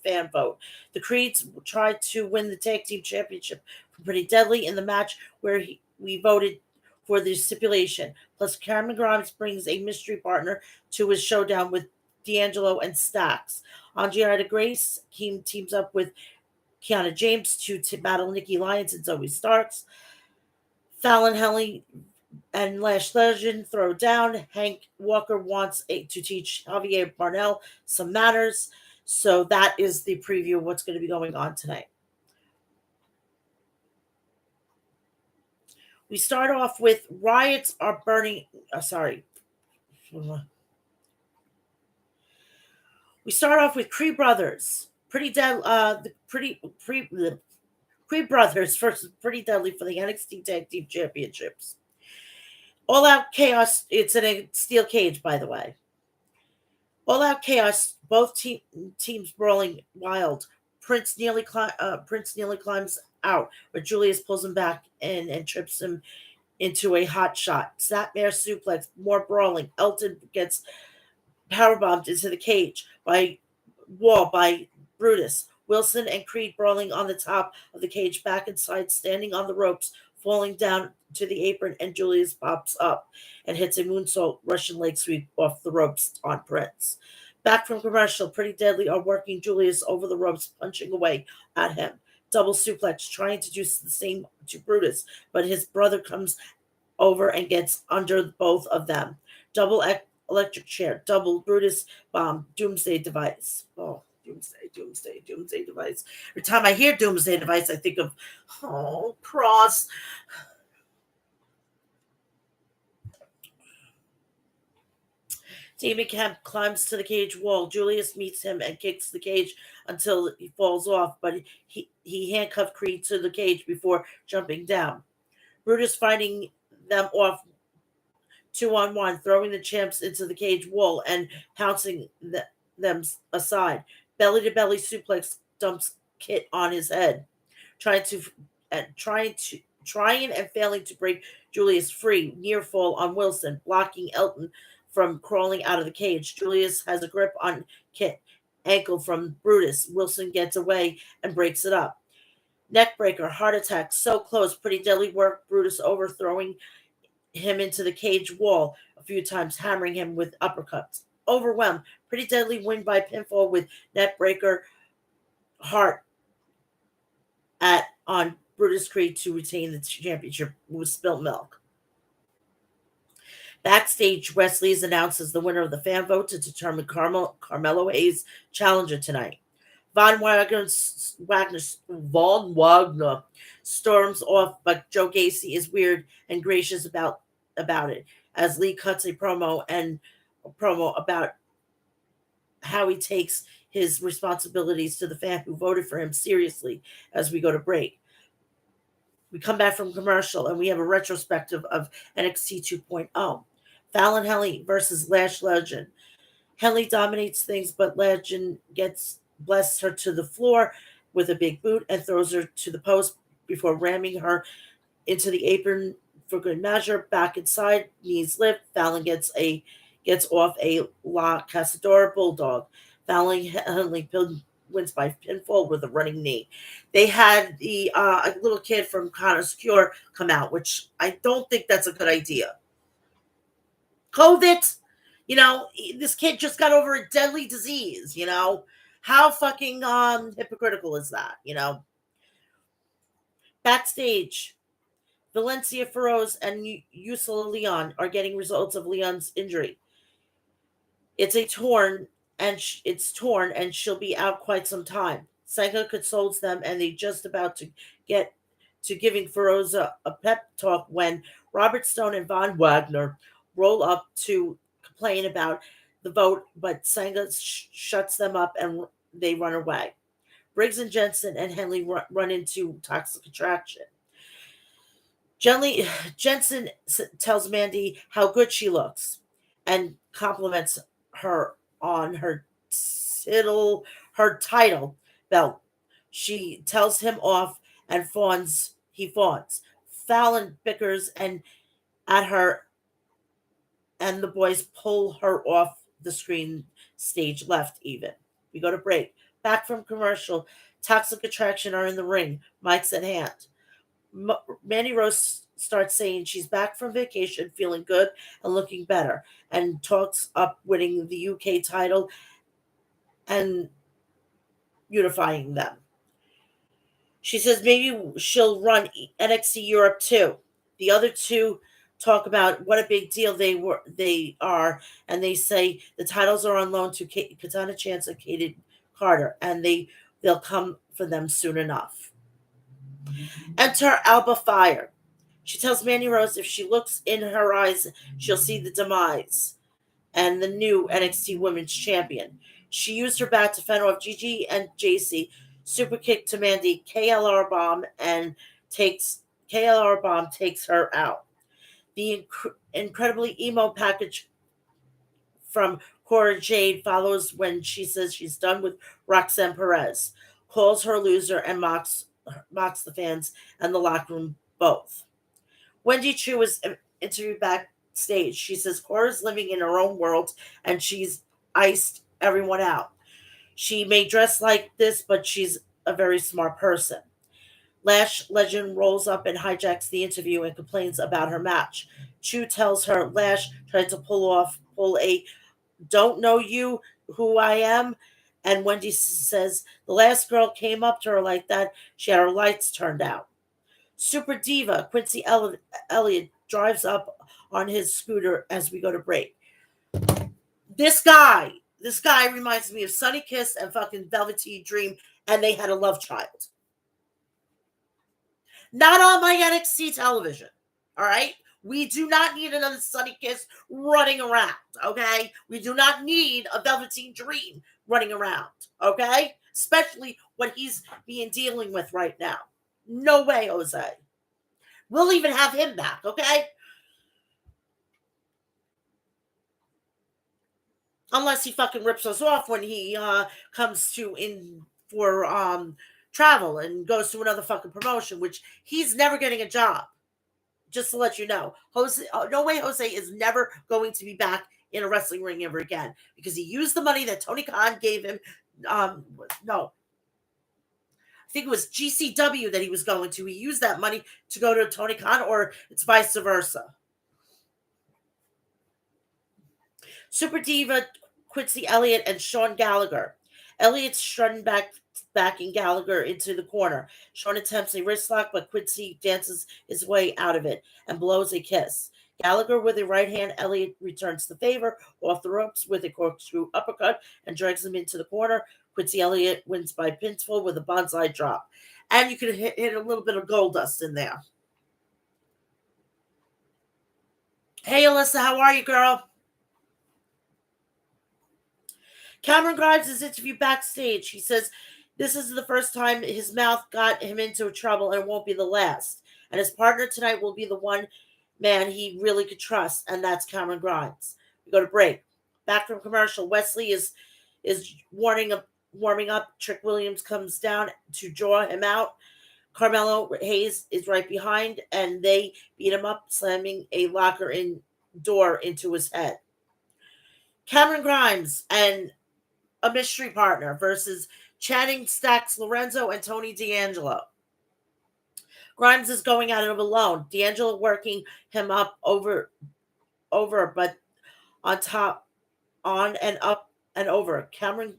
fan vote. The Creeds tried to win the tag team championship from Pretty Deadly in the match where we voted for the stipulation. Plus, Cameron Grimes brings a mystery partner to his showdown with D'Angelo and Stax. Andrea Grace teams up with Kiana James to battle Nikki Lyons and Zoe Starks. Fallon Henley and Lash Legend throw down. Hank Walker wants to teach Javier Barnell some manners. So that is the preview of what's going to be going on tonight. We start off with riots are burning. Sorry. We start off with Cree Brothers. The Cree Brothers versus Pretty Deadly for the NXT Tag Team Championships. All out chaos. It's in a steel cage, by the way. All out chaos. Both teams brawling wild. Prince nearly climbs out, but Julius pulls him back and trips him into a hot shot. Snapmare suplex. More brawling. Elton gets powerbombed into the cage by Brutus. Wilson and Creed brawling on the top of the cage, back inside, standing on the ropes, falling down to the apron, and Julius pops up and hits a moonsault Russian leg sweep off the ropes on Prince. Back from commercial, Pretty Deadly are working Julius over the ropes, punching away at him. Double suplex, trying to do the same to Brutus, but his brother comes over and gets under both of them. Double electric chair, double Brutus bomb, doomsday device. Oh, doomsday device. Every time I hear doomsday device, I think of, oh, cross. Damon Kemp climbs to the cage wall. Julius meets him and kicks the cage until he falls off, but he handcuffed Creed to the cage before jumping down. Brutus fighting them off 2-on-1, throwing the champs into the cage wall and pouncing them aside. Belly to belly suplex dumps Kit on his head. trying to trying and failing to break Julius free. Near fall on Wilson, blocking Elton from crawling out of the cage. Julius has a grip on Kit ankle from Brutus. Wilson gets away and breaks it up. Neckbreaker, heart attack, so close. Pretty deadly work. Brutus overthrowing him into the cage wall a few times, hammering him with uppercuts. Overwhelmed. Pretty deadly win by pinfall with Neckbreaker heart at on Brutus Creed to retain the championship with spilt milk. Backstage, Wesley is announced as the winner of the fan vote to determine Carmelo Hayes' challenger tonight. Von Wagner storms off, but Joe Gacy is weird and gracious about it as Lee cuts a promo about how he takes his responsibilities to the fan who voted for him seriously as we go to break. We come back from commercial and we have a retrospective of NXT 2.0. Fallon Henley versus Lash Legend. Henley dominates things, but Legend gets blessed her to the floor with a big boot and throws her to the post before ramming her into the apron for good measure. Back inside, knees lift. Fallon gets off a La Cazadora Bulldog. Fallon Henley wins by pinfall with a running knee. They had the a little kid from Connor's Cure come out, which I don't think that's a good idea. COVID, this kid just got over a deadly disease. How fucking hypocritical is that? Backstage, Valencia Feroz and Yusula Leon are getting results of Leon's injury. It's torn and she'll be out quite some time. Sanka consoles them and they just about to get to giving Feroz a pep talk when Robert Stone and Von Wagner roll up to complain about the vote, but Sanka shuts them up and they run away. Briggs and Jensen and Henley run into toxic attraction. Jensen tells Mandy how good she looks and compliments her on her title belt. She tells him off and he fawns. Fallon bickers and at her and the boys pull her off the screen stage left even. We go to break. Back from commercial, Toxic Attraction are in the ring, mics at hand. Mandy Rose starts saying she's back from vacation, feeling good and looking better, and talks up winning the UK title and unifying them. She says maybe she'll run NXT Europe too. The other two talk about what a big deal they are, and they say the titles are on loan to Katana Chance and Kaden Carter, and they'll come for them soon enough. Enter Alba Fire. She tells Mandy Rose if she looks in her eyes, she'll see the demise and the new NXT Women's Champion. She used her bat to fend off Gigi and JC. Super kick to Mandy. KLR bomb takes her out. The incredibly emo package from Cora Jade follows when she says she's done with Roxanne Perez, calls her a loser, and mocks the fans and the locker room both. Wendy Chu was interviewed backstage. She says Cora's living in her own world and she's iced everyone out. She may dress like this, but she's a very smart person. Lash Legend rolls up and hijacks the interview and complains about her match. Chu tells her Lash tried to pull a don't know you who I am. And Wendy says the last girl came up to her like that. She had her lights turned out. Super Diva Quincy Elliott drives up on his scooter as we go to break. This guy reminds me of Sunny Kiss and fucking Velveteen Dream, and they had a love child. Not on my NXT television. All right? We do not need another Sunny Kiss running around. Okay? We do not need a Velveteen Dream running around. Okay? Especially what he's being dealing with right now. No way, Jose. We'll even have him back. Okay? Unless he fucking rips us off when he comes to in for travel and goes to another fucking promotion, which he's never getting a job. Just to let you know, Jose, no way Jose is never going to be back in a wrestling ring ever again because he used the money that Tony Khan gave him. No, I think it was GCW that he was going to. He used that money to go to Tony Khan, or it's vice versa. Super Diva, Quincy Elliott, and Sean Gallagher. Elliott's strutting backing Gallagher into the corner. Sean attempts a wrist lock, but Quincy dances his way out of it and blows a kiss. Gallagher with a right hand, Elliott returns the favor off the ropes with a corkscrew uppercut and drags him into the corner. Quincy Elliott wins by pinfall with a bonsai drop. And you can hit a little bit of gold dust in there. Hey, Alyssa, how are you, girl? Cameron Grimes is interviewed backstage. He says this is the first time his mouth got him into trouble and it won't be the last. And his partner tonight will be the one man he really could trust, and that's Cameron Grimes. We go to break. Back from commercial, Wesley is warming up. Trick Williams comes down to draw him out. Carmelo Hayes is right behind, and they beat him up, slamming a locker door into his head. Cameron Grimes and a mystery partner versus Channing Stacks Lorenzo and Tony D'Angelo. Grimes is going at it alone. D'Angelo working him up over, but on top, on and up and over. Cameron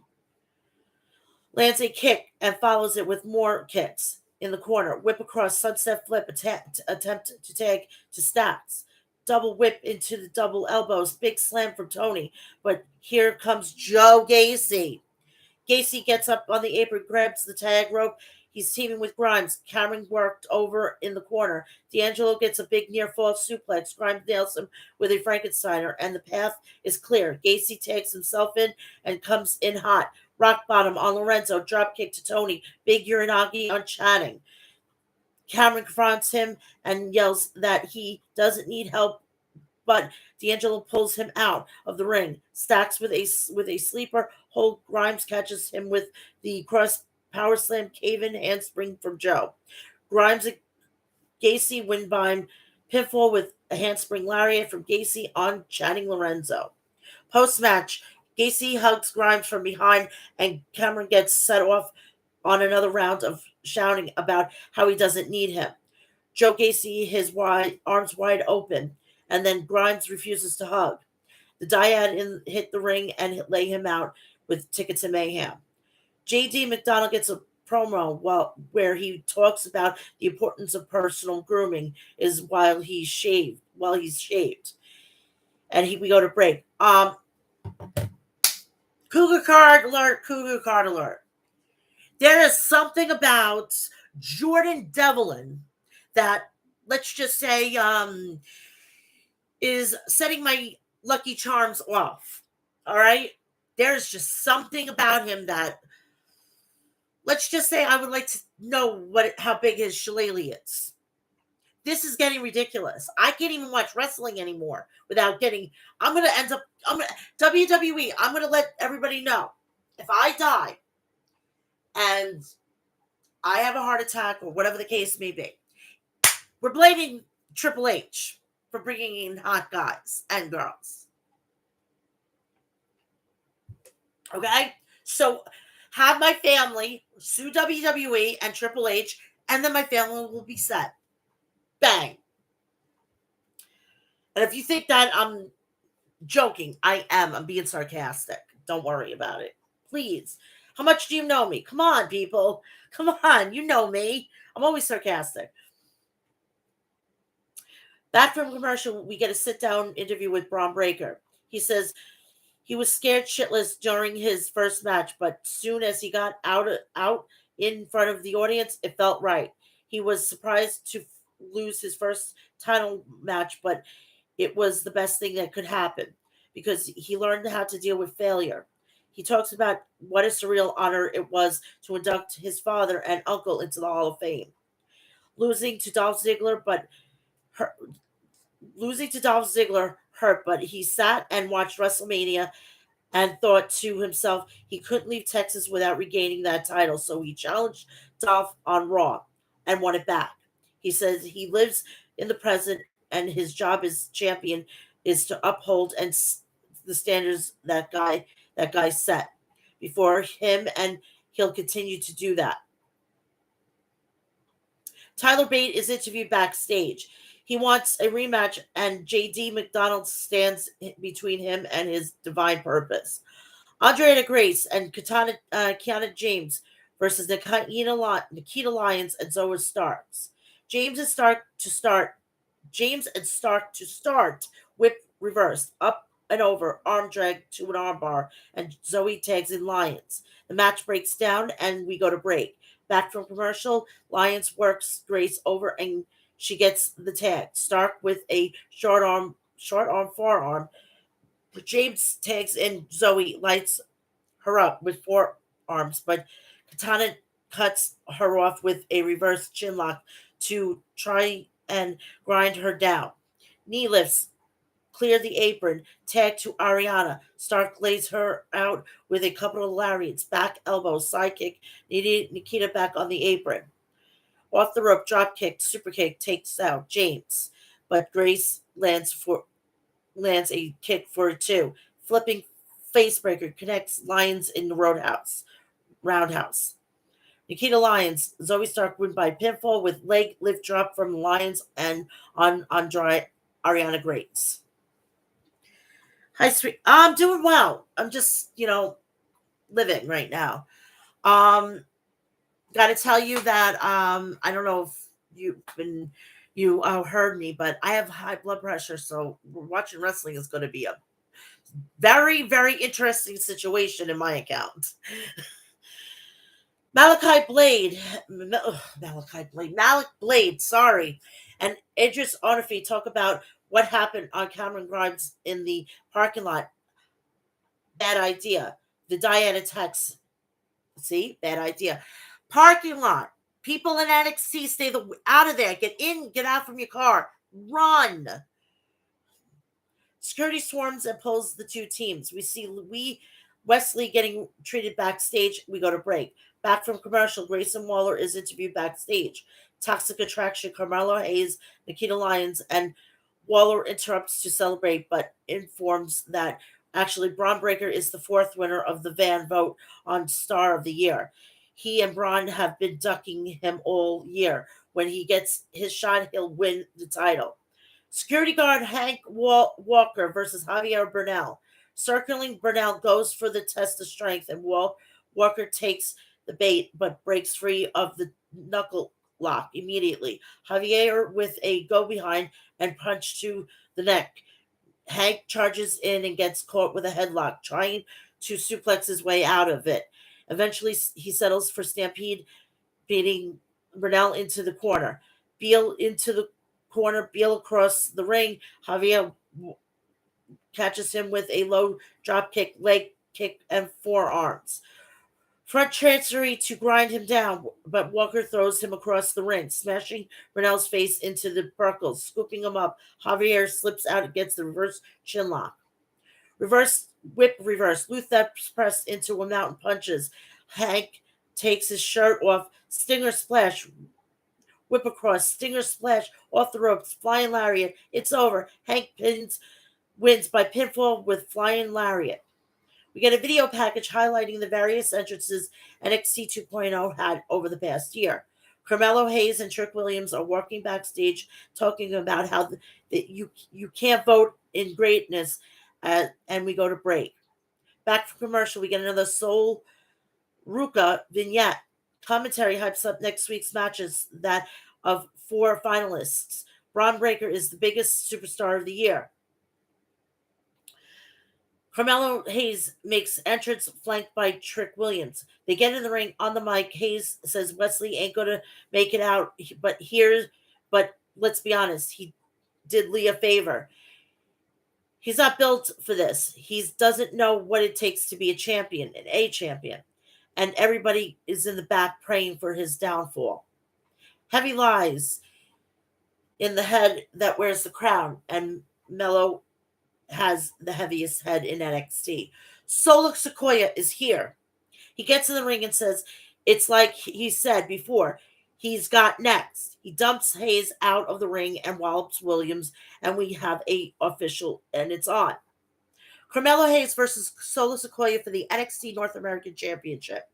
lands a kick and follows it with more kicks in the corner. Whip across, sunset flip, attempt to tag to Stacks. Double whip into the double elbows. Big slam from Tony. But here comes Joe Gacy. Gacy gets up on the apron, grabs the tag rope. He's teaming with Grimes. Cameron worked over in the corner. D'Angelo gets a big near fall suplex. Grimes nails him with a Frankensteiner, and the path is clear. Gacy takes himself in and comes in hot. Rock bottom on Lorenzo. Drop kick to Tony. Big Uranagi on Channing. Cameron confronts him and yells that he doesn't need help, but D'Angelo pulls him out of the ring. Stacks with a sleeper hold. Grimes catches him with the cross power slam cave-in handspring from Joe. Grimes and Gacy win by pinfall with a handspring lariat from Gacy on Channing Lorenzo. Post-match, Gacy hugs Grimes from behind, and Cameron gets set off on another round of shouting about how he doesn't need him. Joe Gacy, his arms wide open, and then Grimes refuses to hug. The dyad hit the ring and lay him out with Ticket to Mayhem. J.D. McDonald gets a promo where he talks about the importance of personal grooming is while he's shaved. And we go to break. Cougar card alert. There is something about Jordan Devlin that, let's just say, is setting my lucky charms off. All right? There's just something about him that, let's just say, I would like to know how big his shillelagh is. This is getting ridiculous. I can't even watch wrestling anymore without getting. WWE, I'm going to let everybody know. If I die and I have a heart attack or whatever the case may be, we're blaming Triple H for bringing in hot guys and girls. Okay? So have my family sue WWE and Triple H, and then my family will be set. Bang. And if you think that I'm joking, I am. I'm being sarcastic. Don't worry about it. Please. How much do you know me? Come on, people. Come on. You know me. I'm always sarcastic. Back from commercial, we get a sit-down interview with Braun Breaker. He says he was scared shitless during his first match, but soon as he got out in front of the audience, it felt right. He was surprised to lose his first title match, but it was the best thing that could happen because he learned how to deal with failure. He talks about what a surreal honor it was to induct his father and uncle into the Hall of Fame. Losing to Dolph Ziggler hurt, but he sat and watched WrestleMania and thought to himself he couldn't leave Texas without regaining that title. So he challenged Dolph on Raw and won it back. He says he lives in the present and his job as champion is to uphold the standards that guy set before him, and he'll continue to do that. Tyler Bate is interviewed backstage. He wants a rematch, and JD McDonald stands between him and his divine purpose. Andrea Grace and Kiana James versus Nikita Lyons and Zoe Starks. James and Stark to start. James and Stark to start. Whip reversed. Up and over. Arm drag to an armbar. And Zoe tags in Lyons. The match breaks down and we go to break. Back from commercial, Lyons works Grace over and she gets the tag. Stark with a short arm forearm. James tags in Zoe, lights her up with forearms, but Katana cuts her off with a reverse chin lock to try and grind her down. Knee lifts, clear the apron, tag to Ariana. Stark lays her out with a couple of lariats, back elbow, side kick, Nikita back on the apron. Off the rope, drop kick, super kick takes out James, but Grace lands a kick for a two. Flipping facebreaker connects Lyons in the roundhouse. Nikita Lyons, Zoe Stark win by pinfall with leg lift drop from Lyons and on dry Ariana Grace. Hi, sweet. I'm doing well. I'm just, living right now. Um, Got to tell you that I don't know if you heard me, but I have high blood pressure, so watching wrestling is going to be a very, very interesting situation in my account. Malachi Blade, Malik Blade, sorry, and Idris Onafi talk about what happened on Cameron Grimes in the parking lot. Bad idea. The Diana text. See, bad idea. Parking lot. People in NXT stay out of there. Get in, get out from your car. Run. Security swarms and pulls the two teams. We see Wesley getting treated backstage. We go to break. Back from commercial, Grayson Waller is interviewed backstage. Toxic Attraction, Carmelo Hayes, Nikita Lyons, and Waller interrupts to celebrate, but informs that actually Braun Breaker is the fourth winner of the Van vote on Star of the Year. He and Braun have been ducking him all year. When he gets his shot, he'll win the title. Security guard Hank Walker versus Javier Bernal. Circling Bernal goes for the test of strength, and Walker takes the bait but breaks free of the knuckle lock immediately. Javier with a go behind and punch to the neck. Hank charges in and gets caught with a headlock, trying to suplex his way out of it. Eventually, he settles for Stampede, beating Bernal into the corner. Beal into the corner, Beal across the ring. Javier catches him with a low drop kick, leg kick, and forearms. Front transferee to grind him down, but Walker throws him across the ring, smashing Bernal's face into the buckles, scooping him up. Javier slips out against the reverse chin lock. Reverse whip reverse. Luther pressed into a mountain punches. Hank takes his shirt off. Stinger splash. Whip across. Stinger splash off the ropes. Flying lariat. It's over. Hank wins by pinfall with flying lariat. We get a video package highlighting the various entrances NXT 2.0 had over the past year. Carmelo Hayes and Trick Williams are walking backstage talking about how you can't vote in greatness, and we go to break. Back from commercial, we get another Soul Ruka vignette. Commentary hypes up next week's matches that of four finalists. Braun Breaker is the biggest superstar of the year. Carmelo Hayes makes entrance flanked by Trick Williams. They get in the ring on the mic. Hayes says Wesley ain't gonna make it out, but let's be honest, he did Lee a favor. He's not built for this. He doesn't know what it takes to be a champion, and everybody is in the back praying for his downfall. Heavy lies in the head that wears the crown, and Mello has the heaviest head in NXT. Solo Sequoia is here. He gets in the ring and says, it's like he said before, he's got next. He dumps Hayes out of the ring and wallops Williams, and we have a official, and it's on. Carmelo Hayes versus Solo Sequoia for the NXT North American Championship.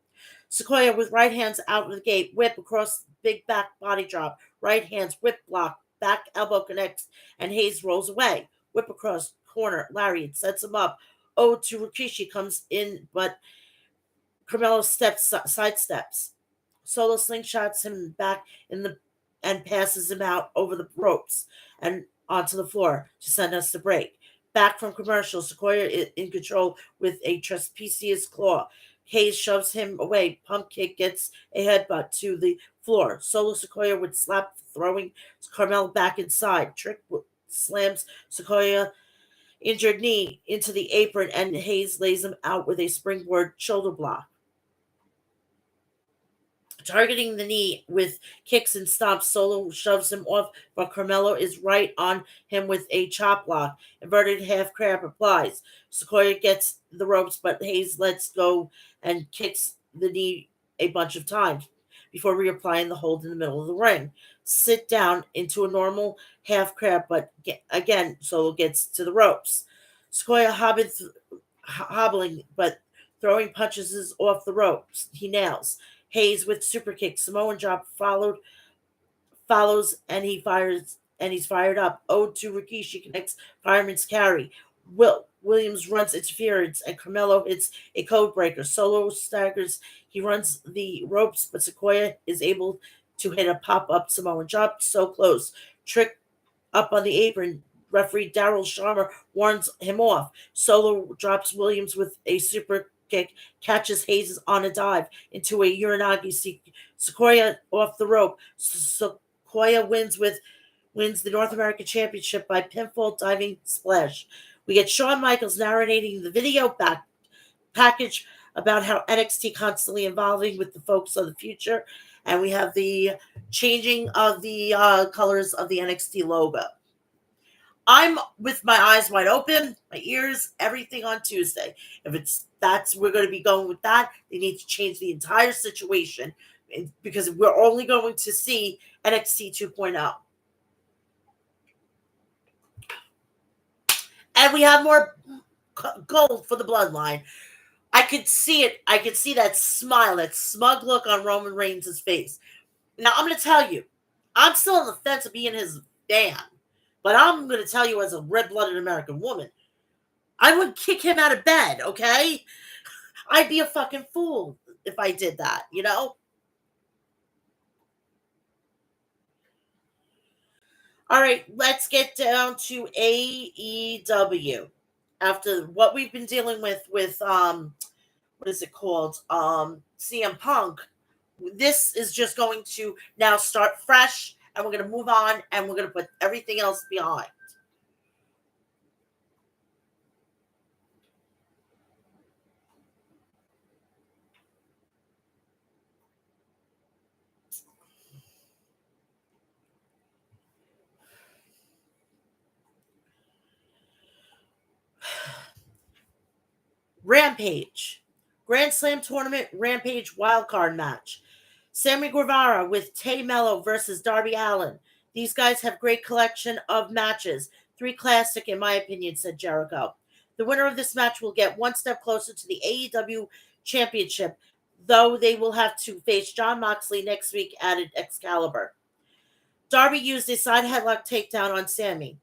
Sequoia with right hands out of the gate, whip across big back body drop, right hands, whip block, back elbow connects, and Hayes rolls away. Whip across corner, lariat sets him up. To Rikishi comes in, but Carmelo sidesteps. Solo slingshots him back in the and passes him out over the ropes and onto the floor to send us to break. Back from commercial, Sequoia in control with a trapeze claw. Hayes shoves him away. Pump kick gets a headbutt to the floor. Solo Sequoia would slap, throwing Carmelo back inside. Trick slams Sequoia injured knee into the apron, and Hayes lays him out with a springboard shoulder block. Targeting the knee with kicks and stomps, Solo shoves him off, but Carmelo is right on him with a chop block. Inverted half crab applies. Sequoia gets the ropes, but Hayes lets go and kicks the knee a bunch of times before reapplying the hold in the middle of the ring. Sit down into a normal half crab, but again, Solo gets to the ropes. Sequoia hobbling, but throwing punches is off the ropes. He nails. Hayes with super kick, Samoan drop follows, and he's fired up. To Rikishi connects fireman's carry. Williams runs interference, and Carmelo hits a code breaker. Solo staggers. He runs the ropes, but Sequoia is able to hit a pop up Samoan drop. So close. Trick up on the apron. Referee Daryl Sharma warns him off. Solo drops Williams with a super kick, catches Hayes on a dive into a Uranagi. Sequoia off the rope. Sequoia wins the North American Championship by pinfall diving splash. We get Shawn Michaels narrating the video back package about how NXT constantly evolving with the folks of the future, and we have the changing of the colors of the NXT logo. I'm with my eyes wide open, my ears, everything on Tuesday. If we're going to be going with that, they need to change the entire situation because we're only going to see NXT 2.0. And we have more gold for the bloodline. I could see it. I could see that smile, that smug look on Roman Reigns' face. Now, I'm going to tell you, I'm still on the fence of being his fan. But I'm going to tell you as a red-blooded American woman, I would kick him out of bed, okay? I'd be a fucking fool if I did that, you know? All right, let's get down to AEW. After what we've been dealing with what is it called? CM Punk. This is just going to now start fresh, and we're going to move on, and we're going to put everything else behind. Rampage. Grand Slam Tournament Rampage wildcard match. Sammy Guevara with Tay Mello versus Darby Allin. These guys have great collection of matches. 3 classic in my opinion, said Jericho. The winner of this match will get one step closer to the AEW Championship, though they will have to face Jon Moxley next week at Excalibur. Darby used a side headlock takedown on Sammy.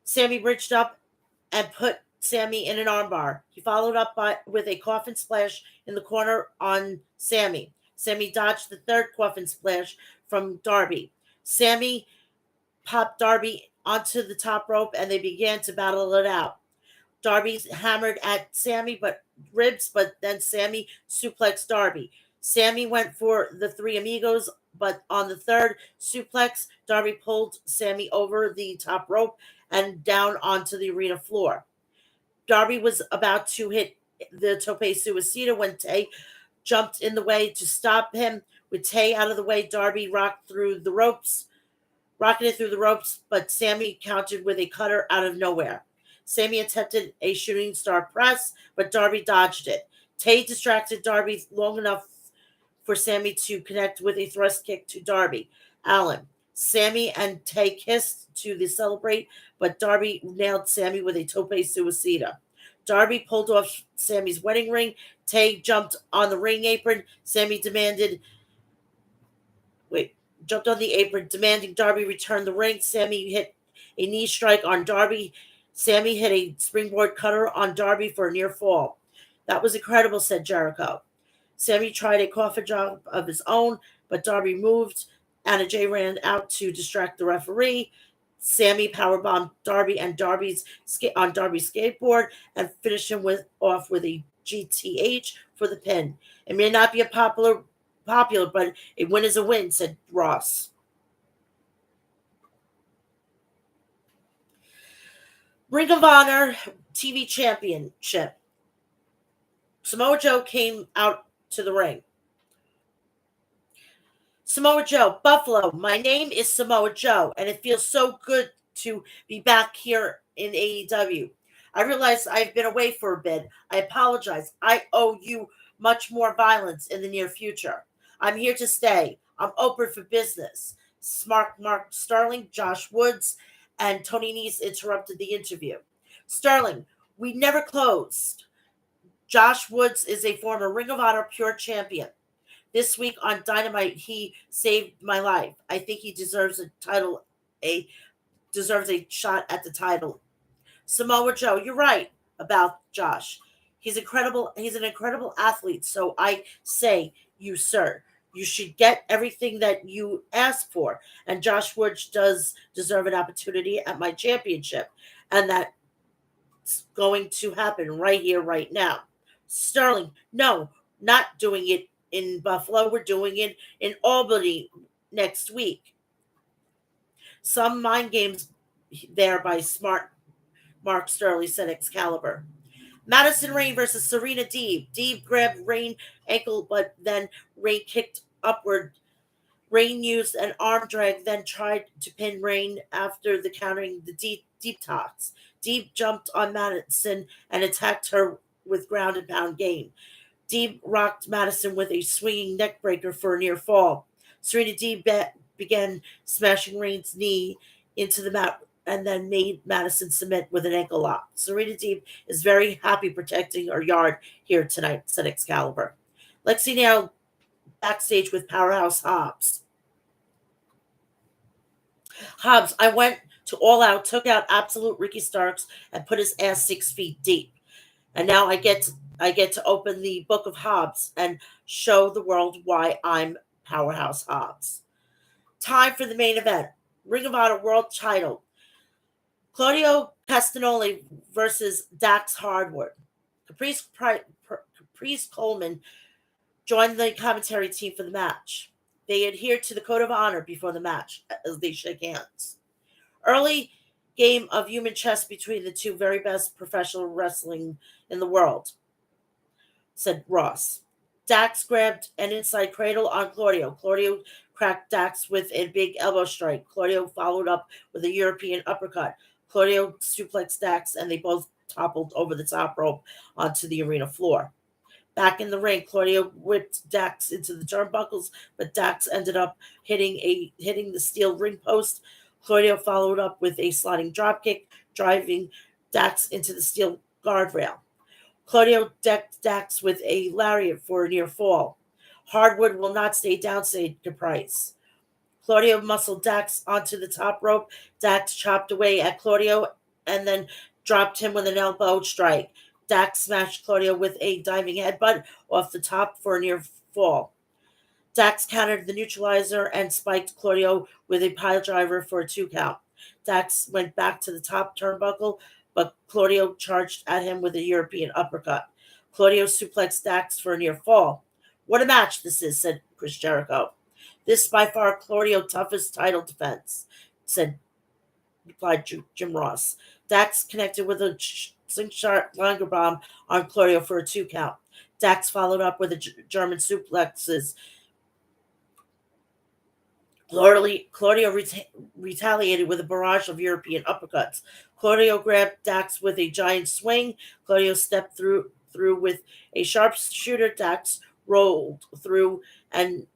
Sammy bridged up and put Sammy in an armbar. He followed up with a coffin splash in the corner on Sammy. Sammy dodged the third coffin splash from Darby. Sammy popped Darby onto the top rope and they began to battle it out. Darby hammered at Sammy but then Sammy suplexed Darby. Sammy went for the 3 amigos, but on the third suplex, Darby pulled Sammy over the top rope and down onto the arena floor. Darby was about to hit the tope suicida when Tay jumped in the way to stop him. With Tay out of the way, Darby rocketed through the ropes, but Sammy countered with a cutter out of nowhere. Sammy attempted a shooting star press, but Darby dodged it. Tay distracted Darby long enough for Sammy to connect with a thrust kick to Darby Allen. Sammy and Tay kissed to celebrate, but Darby nailed Sammy with a tope suicida. Darby pulled off Sammy's wedding ring. Tay jumped on the ring apron. Sammy wait, jumped on the apron, demanding Darby return the ring. Sammy hit a knee strike on Darby. Sammy hit a springboard cutter on Darby for a near fall. That was incredible, said Jericho. Sammy tried a coffin drop of his own, but Darby moved. Anna Jay ran out to distract the referee. Sammy powerbombed Darby and on Darby's skateboard and finished him off with a GTH for the pin. It may not be popular, but a win is a win, said Ross. Ring of Honor TV Championship. Samoa Joe came out to the ring. Samoa Joe, Buffalo. My name is Samoa Joe, and it feels so good to be back here in AEW. I realize I've been away for a bit. I apologize. I owe you much more violence in the near future. I'm here to stay. I'm open for business. Smart Mark Sterling, Josh Woods, and Tony Nese interrupted the interview. Sterling, we never closed. Josh Woods is a former Ring of Honor Pure Champion. This week on Dynamite, he saved my life. I think he deserves deserves a shot at the title. Samoa Joe, you're right about Josh. He's incredible. He's an incredible athlete. So I say, you sir, you should get everything that you ask for. And Josh Woods does deserve an opportunity at my championship, and that's going to happen right here, right now. Sterling, no, not doing it in Buffalo. We're doing it in Albany next week. Some mind games there by smart Mark Sterling, said Excalibur. Madison Rayne versus Serena Deeb. Deeb grabbed Rayne ankle, but then Rayne kicked upward. Rayne used an arm drag, then tried to pin Rayne after the countering the deep toss. Deeb jumped on Madison and attacked her with ground and pound game. Deeb rocked Madison with a swinging neckbreaker for a near fall. Serena Deeb began smashing Rayne's knee into the mat and then made Madison submit with an ankle lock. Serena Deeb is very happy protecting her yard here tonight, said Excalibur. Lexi now backstage with Powerhouse Hobbs. Hobbs, I went to All Out, took out absolute Ricky Starks, and put his ass 6 feet deep. And now I get to open the book of Hobbs and show the world why I'm Powerhouse Hobbs. Time for the main event. Ring of Honor World Title. Claudio Castagnoli versus Dax Hardwood. Caprice Coleman joined the commentary team for the match. They adhered to the code of honor before the match as they shake hands. Early game of human chess between the two very best professional wrestling in the world, said Ross. Dax grabbed an inside cradle on Claudio. Claudio cracked Dax with a big elbow strike. Claudio followed up with a European uppercut. Claudio suplexed Dax, and they both toppled over the top rope onto the arena floor. Back in the ring, Claudio whipped Dax into the turnbuckles, but Dax ended up hitting the steel ring post. Claudio followed up with a sliding dropkick, driving Dax into the steel guardrail. Claudio decked Dax with a lariat for a near fall. Hardwood will not stay down, said Caprice. Claudio muscled Dax onto the top rope. Dax chopped away at Claudio and then dropped him with an elbow strike. Dax smashed Claudio with a diving headbutt off the top for a near fall. Dax countered the neutralizer and spiked Claudio with a pile driver for a 2 count. Dax went back to the top turnbuckle, but Claudio charged at him with a European uppercut. Claudio suplexed Dax for a near fall. What a match this is, said Chris Jericho. This by far Claudio's toughest title defense, replied Jim Ross. Dax connected with a slingshot longer bomb on Claudio for a 2 count. Dax followed up with a German suplexes. Claudio retaliated with a barrage of European uppercuts. Claudio grabbed Dax with a giant swing. Claudio stepped through with a sharpshooter. Dax rolled through and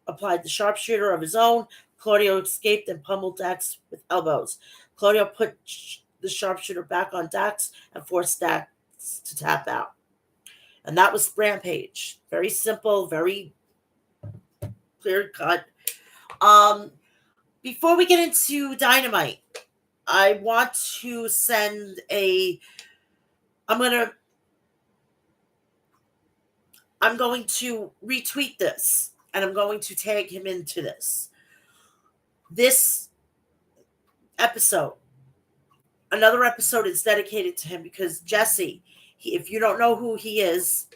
applied the sharpshooter of his own. Claudio escaped and pummeled Dax with elbows. Claudio put the sharpshooter back on Dax and forced Dax to tap out. And that was Rampage. Very simple, very clear cut. Um, Before we get into Dynamite, I want to send a. I'm gonna. I'm going to retweet this, and I'm going to tag him into this. This episode, another episode, is dedicated to him because Jesse. If you don't know who he is,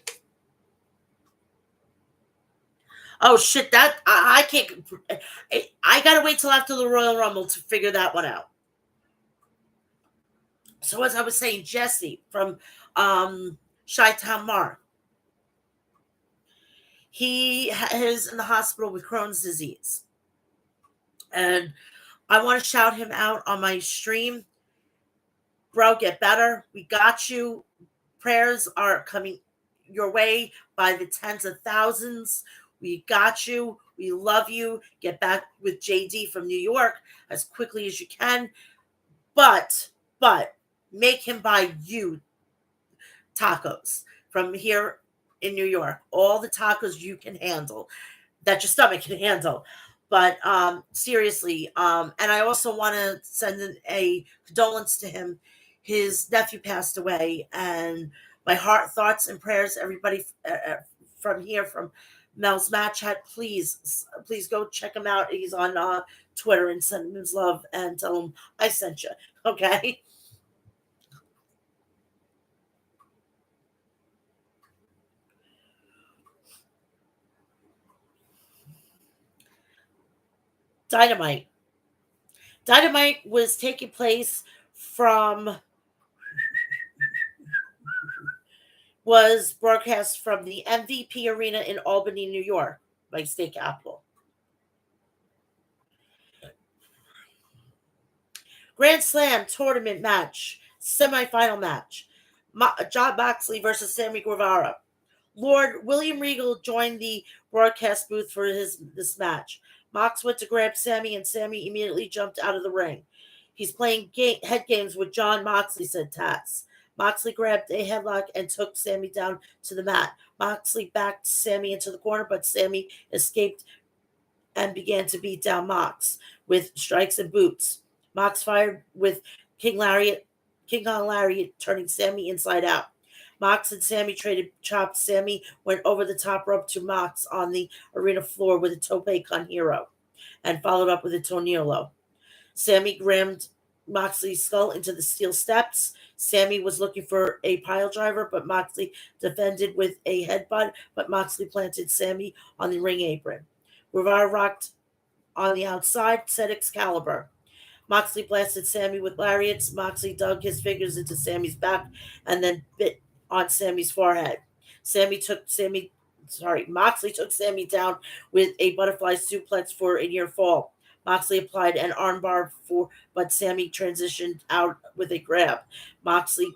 oh shit! That I can't. I gotta wait till after the Royal Rumble to figure that one out. So as I was saying, Jesse from Chi-Town Mark, he is in the hospital with Crohn's disease, and I want to shout him out on my stream. Bro, get better. We got you. Prayers are coming your way by the tens of thousands. We got you. We love you. Get back with JD from New York as quickly as you can. But make him buy you tacos from here in New York. All the tacos you can handle, that your stomach can handle. But seriously, and I also want to send a condolence to him. His nephew passed away, and my heart, thoughts, and prayers, everybody from here, from Mel's Mat Chat, please go check him out. He's on Twitter, and send him his love and tell him I sent you. Okay. Dynamite. Dynamite was taking place from was broadcast from the MVP Arena in Albany, New York, my state capital. Grand Slam tournament match, semifinal match. Jon Moxley versus Sammy Guevara. Lord William Regal joined the broadcast booth for this match. Mox went to grab Sammy, and Sammy immediately jumped out of the ring. He's playing head games with Jon Moxley, said Taz. Moxley grabbed a headlock and took Sammy down to the mat. Moxley backed Sammy into the corner, but Sammy escaped and began to beat down Mox with strikes and boots. Mox fired with King Kong Lariat, turning Sammy inside out. Mox and Sammy traded chops. Sammy went over the top rope to Mox on the arena floor with a tope con hero and followed up with a tornillo. Sammy rammed Moxley's skull into the steel steps. Sammy was looking for a pile driver, but Moxley defended with a headbutt, but Moxley planted Sammy on the ring apron. Guevara rocked on the outside, said Excalibur. Moxley blasted Sammy with lariats. Moxley dug his fingers into Sammy's back and then bit on Sammy's forehead. Moxley took Sammy down with a butterfly suplex for a near fall. Moxley applied an armbar but Sammy transitioned out with a grab. Moxley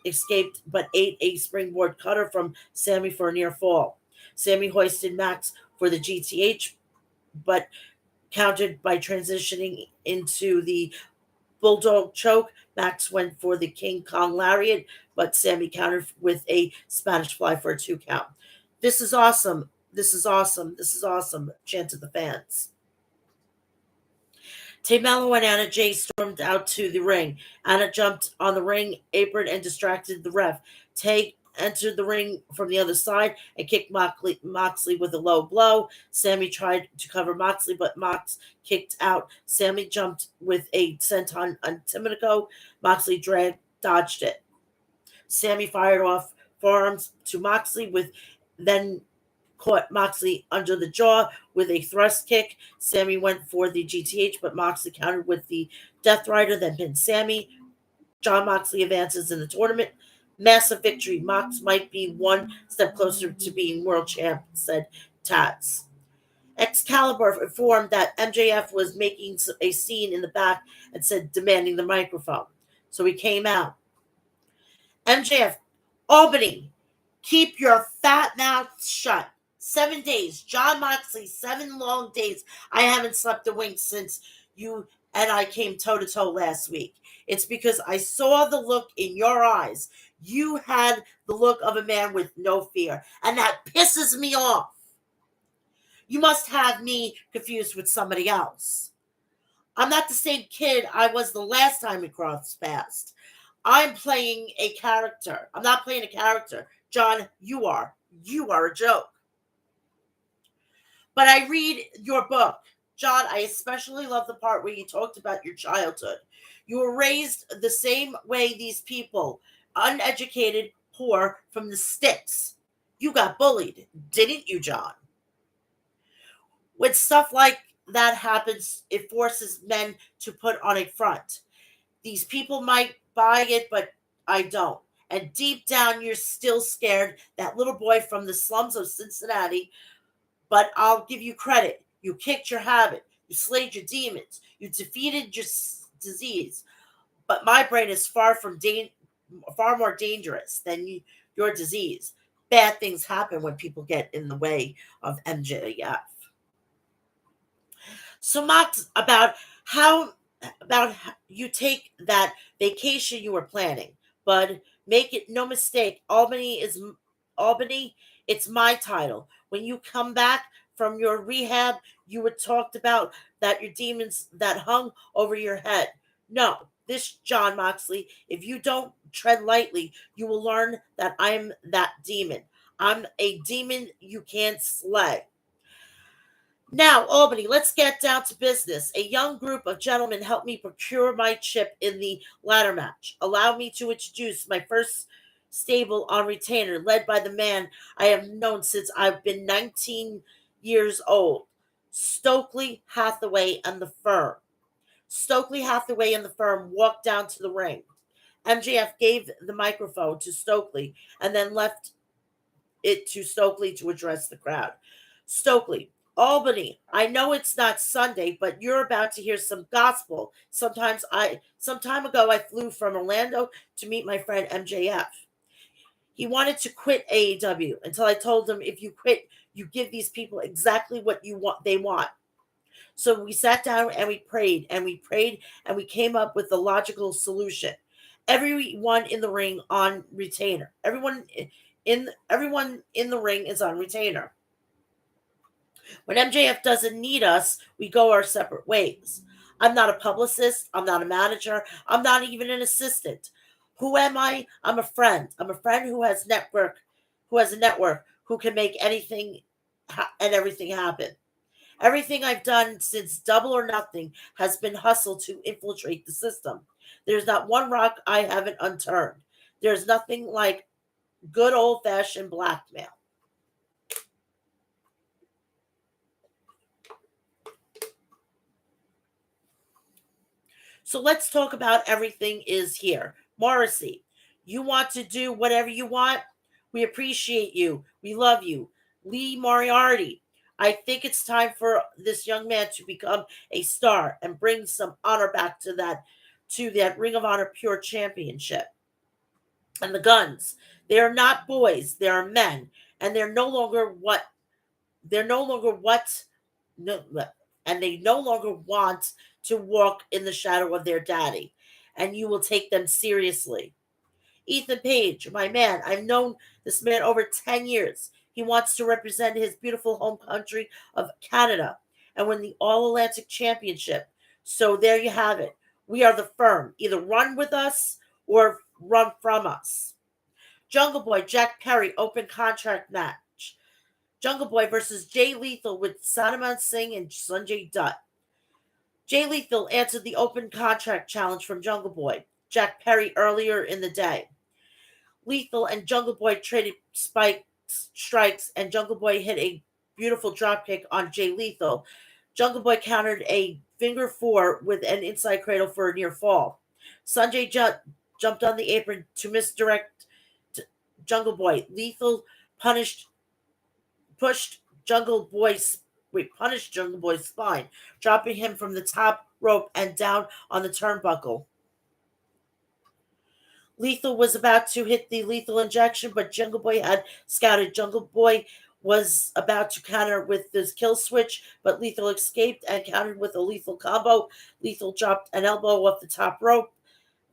escaped but ate a springboard cutter from Sammy for a near fall. Sammy hoisted Max for the GTH, but countered by transitioning into the Bulldog choke. Max went for the King Kong Lariat, but Sammy countered with a Spanish Fly for a 2 count. This is awesome. This is awesome. This is awesome, chanted the fans. Mello and Anna Jay stormed out to the ring. Anna jumped on the ring apron and distracted the ref. Tay entered the ring from the other side and kicked Moxley with a low blow. Sammy tried to cover Moxley, but Mox kicked out. Sammy jumped with a senton on Timonico. Moxley dodged it. Sammy fired off forearms to Moxley, then caught Moxley under the jaw with a thrust kick. Sammy went for the GTH, but Moxley countered with the Death Rider, then pinned Sammy. Jon Moxley advances in the tournament. Massive victory. Mox might be one step closer to being world champ, said Taz. Excalibur informed that MJF was making a scene in the back and said, demanding the microphone. So he came out. MJF, Albany, keep your fat mouth shut. 7 days. John Moxley, 7 long days. I haven't slept a wink since you and I came toe to toe last week. It's because I saw the look in your eyes. You had the look of a man with no fear, and that pisses me off. You must have me confused with somebody else. I'm not the same kid I was the last time we crossed paths. I'm playing a character. I'm not playing a character. John, you are. You are a joke. But I read your book. John, I especially love the part where you talked about your childhood. You were raised the same way these people, uneducated, poor, from the sticks. You got bullied, didn't you, John? When stuff like that happens, it forces men to put on a front. These people might buy it, but I don't. And deep down, you're still scared. That little boy from the slums of Cincinnati. But I'll give you credit. You kicked your habit. You slayed your demons. You defeated your disease. But my brain is far more dangerous than your disease. Bad things happen when people get in the way of MJF. So Max, about you take that vacation you were planning, but make it no mistake, Albany. It's my title. When you come back from your rehab, you were talked about that your demons that hung over your head. No, this John Moxley. If you don't tread lightly, you will learn that I'm that demon. I'm a demon you can't slay. Now, Albany, let's get down to business. A young group of gentlemen helped me procure my chip in the ladder match. Allow me to introduce my first stable on retainer, led by the man I have known since I've been 19 years old, Stokely Hathaway and the firm. Stokely Hathaway and the firm walked down to the ring. MJF gave the microphone to Stokely and then left it to Stokely to address the crowd. Stokely, Albany, I know it's not Sunday, but you're about to hear some gospel. Some time ago I flew from Orlando to meet my friend MJF. He wanted to quit AEW until I told him if you quit, you give these people exactly what you want they want. So we sat down and we prayed and we prayed and we came up with a logical solution. Everyone in the ring on retainer. Everyone in the ring is on retainer. When MJF doesn't need us, we go our separate ways. I'm not a publicist, I'm not a manager, I'm not even an assistant. Who am I? I'm a friend. I'm a friend who has a network, who can make anything and everything happen. Everything I've done since Double or Nothing has been hustle to infiltrate the system. There's not one rock I haven't unturned. There's nothing like good old fashioned blackmail. So let's talk about everything is here. Morrissey, you want to do whatever you want? We appreciate you. We love you. Lee Moriarty, I think it's time for this young man to become a star and bring some honor back to that Ring of Honor Pure Championship. And the Guns, they are not boys, they are men, and they're no longer what no, and they no longer want to walk in the shadow of their daddy, and you will take them seriously. Ethan Page, my man, I've known this man over 10 years. He wants to represent his beautiful home country of Canada and win the All Atlantic Championship. So there you have it. We are the firm. Either run with us or run from us. Jungle Boy Jack Perry open contract match. Jungle Boy versus Jay Lethal with Sanaman Singh and Sanjay Dutt. Jay Lethal answered the open contract challenge from Jungle Boy Jack Perry earlier in the day. Lethal and Jungle Boy traded strikes, and Jungle Boy hit a beautiful dropkick on Jay Lethal. Jungle Boy countered a finger four with an inside cradle for a near fall. Sanjay jumped on the apron to misdirect Jungle Boy. Lethal pushed Jungle Boy's punished Jungle Boy's spine, dropping him from the top rope and down on the turnbuckle. Lethal was about to hit the lethal injection, but Jungle Boy had scouted. Jungle Boy was about to counter with this kill switch, but Lethal escaped and countered with a lethal combo. Lethal dropped an elbow off the top rope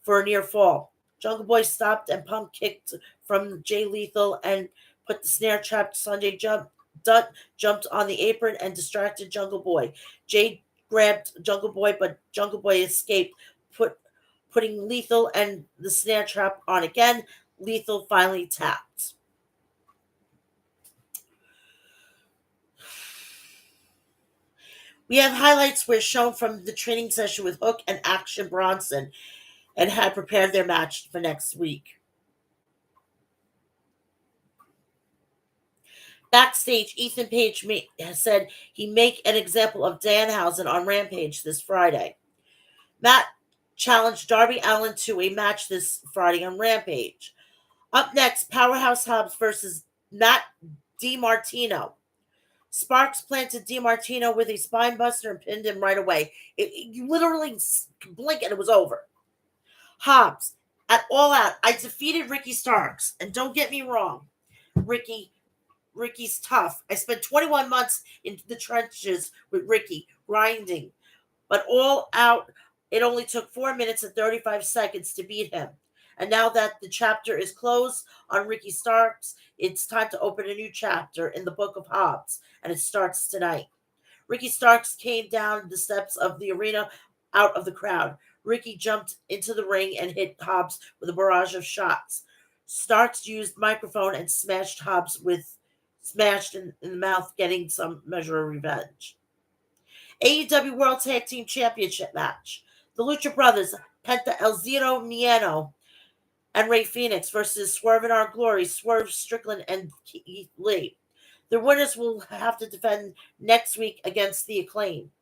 for a near fall. Jungle Boy stopped and pump kicked from Jay Lethal and put the snare trap. Sunday jumped on the apron and distracted Jungle Boy. Jay grabbed Jungle Boy, but Jungle Boy escaped, putting Lethal and the snare trap on again. Lethal finally tapped. We have highlights were shown from the training session with Hook and Action Bronson and had prepared their match for next week. Backstage, Ethan Page has said he make an example of Danhausen on Rampage this Friday. Matt challenged Darby Allin to a match this Friday on Rampage. Up next, Powerhouse Hobbs versus Matt DiMartino. Sparks planted DiMartino with a spine buster and pinned him right away. You literally blink and it was over. Hobbs, at All Out, I defeated Ricky Starks. And don't get me wrong, Ricky's tough. I spent 21 months in the trenches with Ricky, grinding. But All Out, it only took 4 minutes and 35 seconds to beat him. And now that the chapter is closed on Ricky Starks, it's time to open a new chapter in the book of Hobbs, and it starts tonight. Ricky Starks came down the steps of the arena out of the crowd. Ricky jumped into the ring and hit Hobbs with a barrage of shots. Starks used microphone and smashed Hobbs in the mouth, getting some measure of revenge. AEW World Tag Team Championship match. The Lucha Brothers, Penta El Zero Miedo, and Ray Phoenix versus Swerve in Our Glory, Swerve Strickland, and Keith Lee. The winners will have to defend next week against the Acclaim.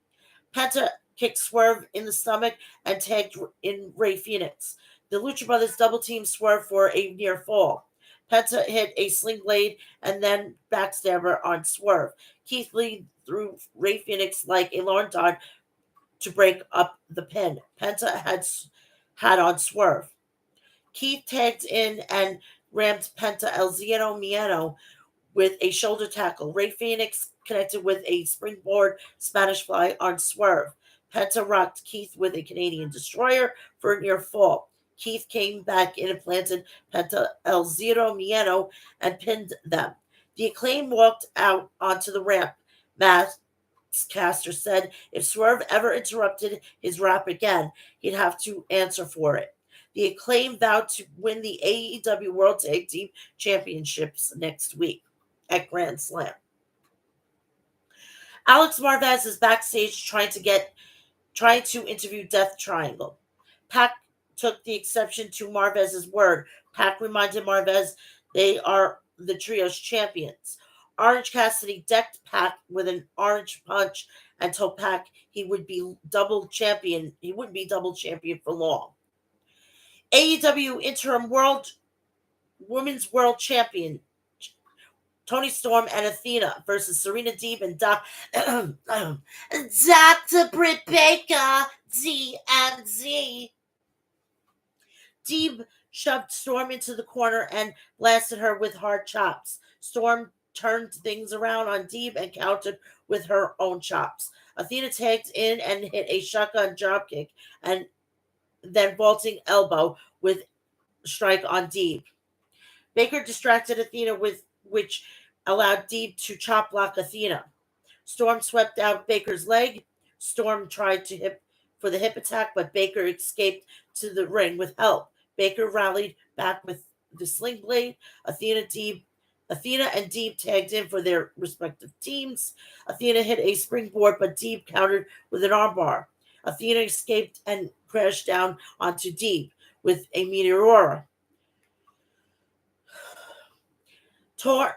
Penta kicked Swerve in the stomach and tagged in Ray Phoenix. The Lucha Brothers double-teamed Swerve for a near fall. Penta hit a sling blade and then backstabber on Swerve. Keith Lee threw Ray Phoenix like a lawn dart to break up the pin. Penta had on Swerve. Keith tagged in and rammed Penta El Zero Miedo with a shoulder tackle. Ray Phoenix connected with a springboard Spanish fly on Swerve. Penta rocked Keith with a Canadian destroyer for a near fall. Keith came back in and planted Penta El Zero Miedo and pinned them. The Acclaim walked out onto the ramp. Matt Caster said if Swerve ever interrupted his rap again, he'd have to answer for it. The Acclaim vowed to win the AEW World Tag Team Championships next week at Grand Slam. Alex Marvez is backstage trying to interview Death Triangle. Pac took the exception to Marvez's word. Pac reminded Marvez they are the trio's champions. Orange Cassidy decked Pac with an orange punch and told Pac he would be double champion. He wouldn't be double champion for long. AEW Interim Women's World Champion Toni Storm and Athena versus Serena Deeb and Dr. Britt Baker, DMZ. Deeb shoved Storm into the corner and blasted her with hard chops. Storm turned things around on Deeb and countered with her own chops. Athena tagged in and hit a shotgun dropkick and then vaulting elbow with strike on Deeb. Baker distracted Athena with which allowed Deeb to chop block Athena. Storm swept out Baker's leg. Storm tried to hip for the hip attack, but Baker escaped to the ring with help. Baker rallied back with the sling blade. Athena and Deeb tagged in for their respective teams. Athena hit a springboard, but Deeb countered with an armbar. Athena escaped and crashed down onto Deeb with a Meteora.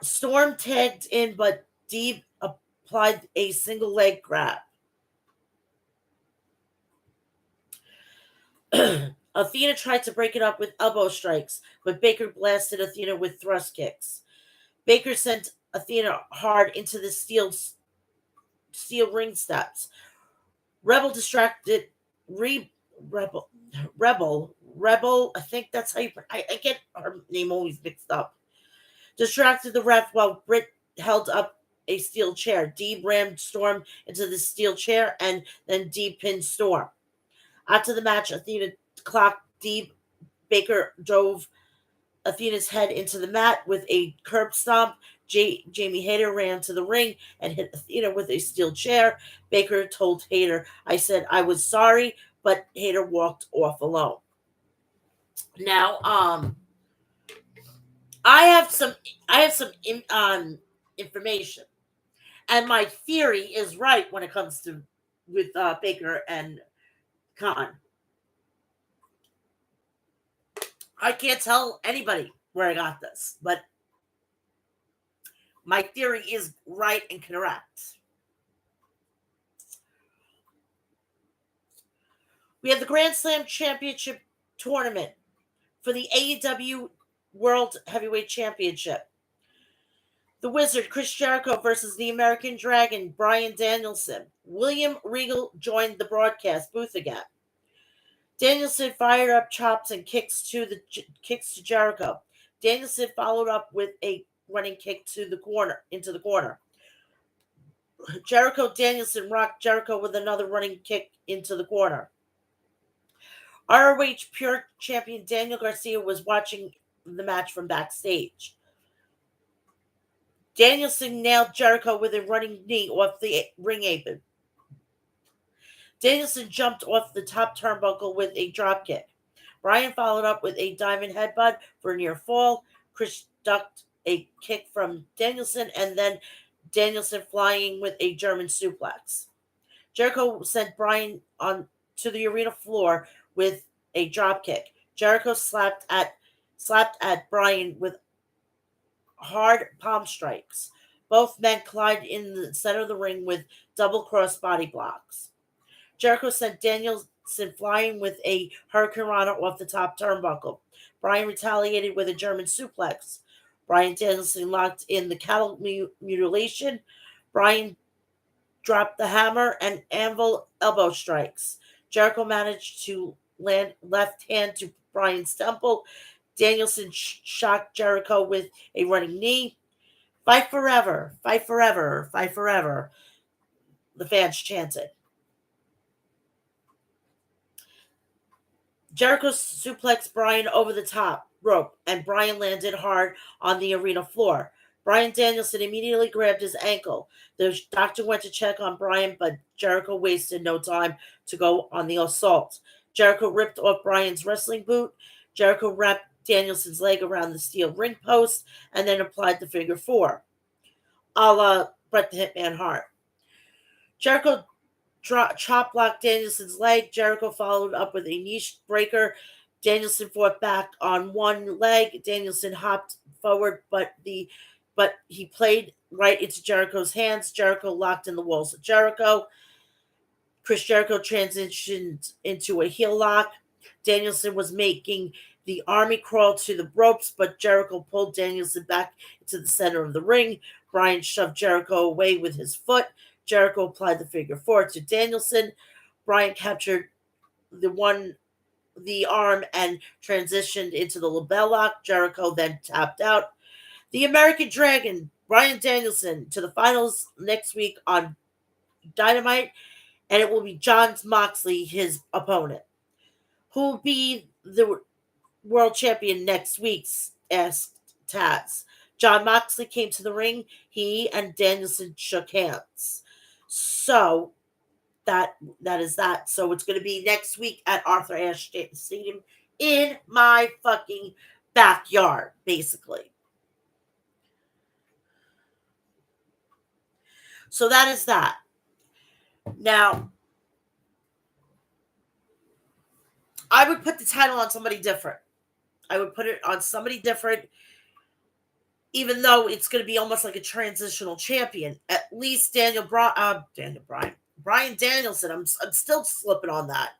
Storm tagged in, but Deeb applied a single leg grab. Athena tried to break it up with elbow strikes, but Baker blasted Athena with thrust kicks. Baker sent Athena hard into the steel steel ring steps. Rebel distracted. Re, Rebel. Rebel. I think that's how you. I get her name always mixed up. Distracted the ref while Britt held up a steel chair. Dee rammed Storm into the steel chair and then Dee pinned Storm. After the match, Athena clocked Dee. Baker drove Athena's head into the mat with a curb stomp. Jamie Hayter ran to the ring and hit Athena with a steel chair. Baker told Hayter, "I said I was sorry," but Hayter walked off alone. Now, I have some, information, and my theory is right when it comes to with Baker and Khan. I can't tell anybody where I got this, but my theory is right and correct. We have the Grand Slam Championship tournament for the AEW World Heavyweight Championship. The Wizard, Chris Jericho versus the American Dragon, Bryan Danielson. William Regal joined the broadcast booth again. Danielson fired up chops and kicks to Jericho. Danielson followed up with a running kick into the corner. Jericho Danielson rocked Jericho with another running kick into the corner. ROH Pure Champion Daniel Garcia was watching the match from backstage. Danielson nailed Jericho with a running knee off the ring apron. Danielson jumped off the top turnbuckle with a dropkick. Bryan followed up with a diamond headbutt for a near fall. Chris ducked a kick from Danielson and then Danielson flying with a German suplex. Jericho sent Bryan on to the arena floor with a dropkick. Jericho slapped at Bryan with hard palm strikes. Both men collided in the center of the ring with double cross body blocks. Jericho sent Danielson flying with a Hurricane Rana off the top turnbuckle. Bryan retaliated with a German suplex. Bryan Danielson locked in the cattle mutilation. Bryan dropped the hammer and anvil elbow strikes. Jericho managed to land left hand to Bryan's temple. Danielson shocked Jericho with a running knee. Fight forever, fight forever, fight forever, the fans chanted. Jericho suplexed Bryan over the top rope, and Bryan landed hard on the arena floor. Bryan Danielson immediately grabbed his ankle. The doctor went to check on Bryan, but Jericho wasted no time to go on the assault. Jericho ripped off Bryan's wrestling boot. Jericho wrapped Danielson's leg around the steel ring post and then applied the figure four, a la Bret the Hitman Hart. Jericho chop blocked Danielson's leg. Jericho followed up with a knee breaker. Danielson fought back on one leg. Danielson hopped forward, but he played right into Jericho's hands. Jericho locked in the walls of Jericho. Chris Jericho transitioned into a heel lock. Danielson was making the army crawl to the ropes, but Jericho pulled Danielson back into the center of the ring. Bryan shoved Jericho away with his foot. Jericho applied the figure four to Danielson. Bryan captured the arm and transitioned into the label lock. Jericho then tapped out. The American Dragon, Bryan Danielson, to the finals next week on Dynamite, and it will be Jon Moxley, his opponent. Who will be the world champion next week? Asked Taz. Jon Moxley came to the ring. He and Danielson shook hands. So that is that. So it's going to be next week at Arthur Ashe Stadium in my fucking backyard, basically. So that is that. Now, I would put the title on somebody different. I would put it on somebody different, even though it's going to be almost like a transitional champion. At least Bryan Danielson. I'm still slipping on that.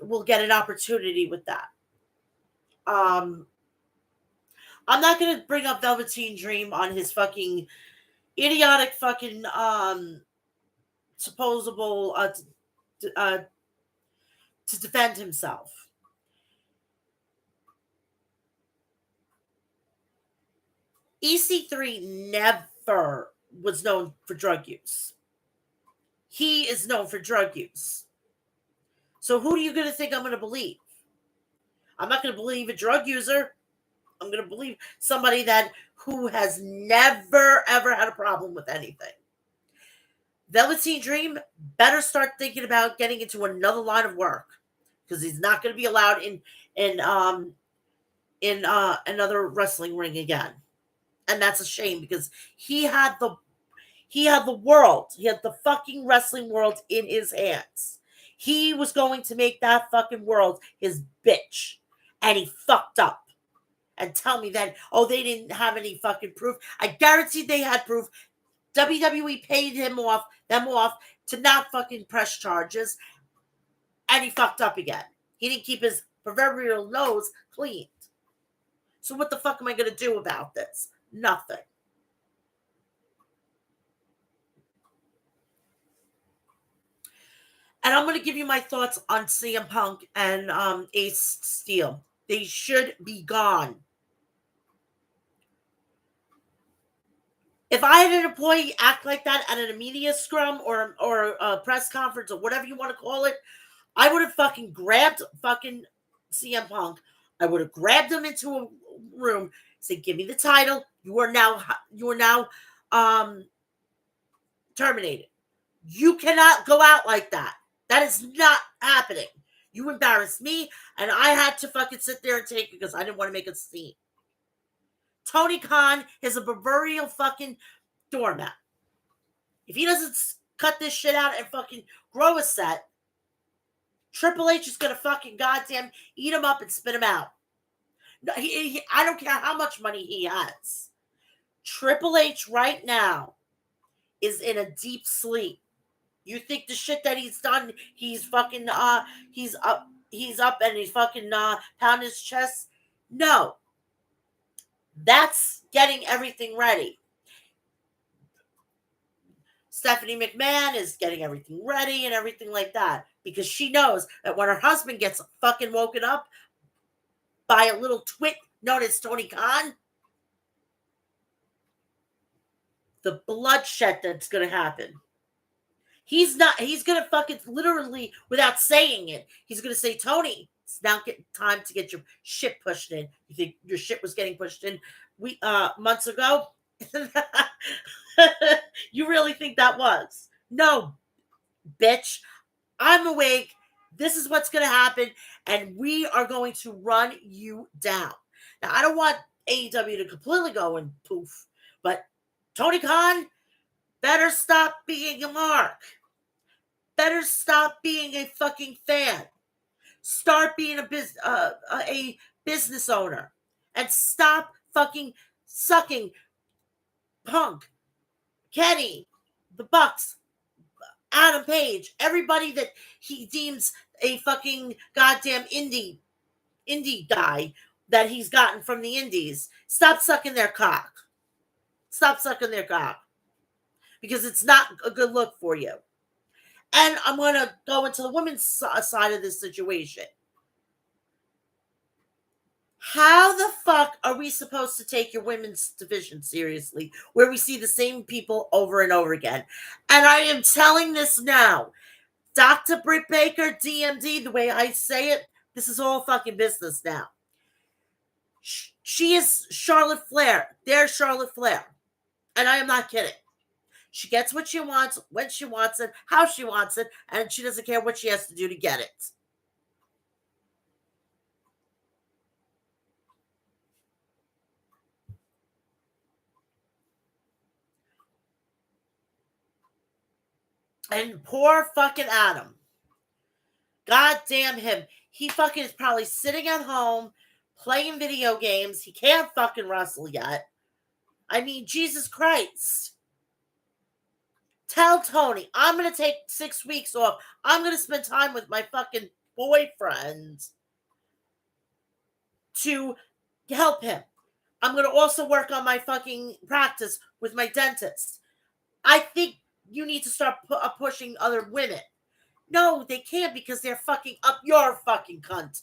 Will get an opportunity with that. I'm not going to bring up Velveteen Dream on his fucking idiotic fucking supposable to defend himself. EC3 never was known for drug use. He is known for drug use. So who are you going to think I'm going to believe? I'm not going to believe a drug user. I'm going to believe somebody who has never ever had a problem with anything. Velveteen Dream better start thinking about getting into another line of work, because he's not going to be allowed in another wrestling ring again. And that's a shame, because he had the world. He had the fucking wrestling world in his hands. He was going to make that fucking world his bitch. And he fucked up. And tell me that, oh, they didn't have any fucking proof. I guarantee they had proof. WWE paid them off to not fucking press charges. And he fucked up again. He didn't keep his proverbial nose clean. So what the fuck am I going to do about this? Nothing. And I'm going to give you my thoughts on CM Punk and Ace Steel. They should be gone. If I had an employee act like that at a media scrum or a press conference or whatever you want to call it, I would have fucking grabbed fucking CM Punk. I would have grabbed him into a room, said, "Give me the title. You are now terminated. You cannot go out like that. That is not happening. You embarrassed me, and I had to fucking sit there and take it because I didn't want to make a scene." Tony Khan is a proverbial fucking doormat. If he doesn't cut this shit out and fucking grow a set, Triple H is gonna fucking goddamn eat him up and spit him out. No, I don't care how much money he has. Triple H right now is in a deep sleep. You think the shit that he's done, he's fucking he's up and he's fucking pounding his chest? No. That's getting everything ready. Stephanie McMahon is getting everything ready and everything like that, because she knows that when her husband gets fucking woken up by a little twit known as Tony Khan, the bloodshed that's going to happen. He's going to fucking literally, without saying it, he's going to say, "Tony, it's now time to get your shit pushed in. You think your shit was getting pushed in months ago? You really think that was? No, bitch. I'm awake. This is what's going to happen, and we are going to run you down." Now, I don't want AEW to completely go and poof, but Tony Khan better stop being a mark. Better stop being a fucking fan. Start being a business owner, and stop fucking sucking Punk, Kenny, the Bucks, Adam Page, everybody that he deems a fucking goddamn indie guy that he's gotten from the indies. Stop sucking their cock. Stop sucking their cock. Because it's not a good look for you. And I'm going to go into the women's side of this situation. How the fuck are we supposed to take your women's division seriously, where we see the same people over and over again? And I am telling this now. Dr. Britt Baker, DMD, the way I say it, this is all fucking business now. She is Charlotte Flair. There's Charlotte Flair. And I am not kidding. She gets what she wants, when she wants it, how she wants it, and she doesn't care what she has to do to get it. And poor fucking Adam. God damn him. He fucking is probably sitting at home playing video games. He can't fucking wrestle yet. I mean, Jesus Christ. Tell Tony, I'm going to take 6 weeks off. I'm going to spend time with my fucking boyfriend to help him. I'm going to also work on my fucking practice with my dentist. I think you need to start pushing other women. No, they can't because they're fucking up your fucking cunt.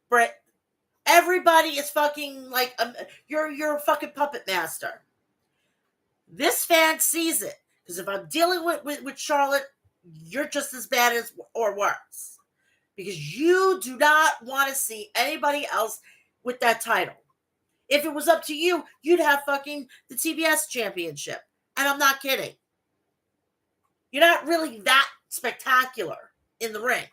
Brett, everybody is fucking like, you're a fucking puppet master. This fan sees it. Because if I'm dealing with Charlotte, you're just as bad as or worse. Because you do not want to see anybody else with that title. If it was up to you, you'd have fucking the TBS championship. And I'm not kidding. You're not really that spectacular in the ring.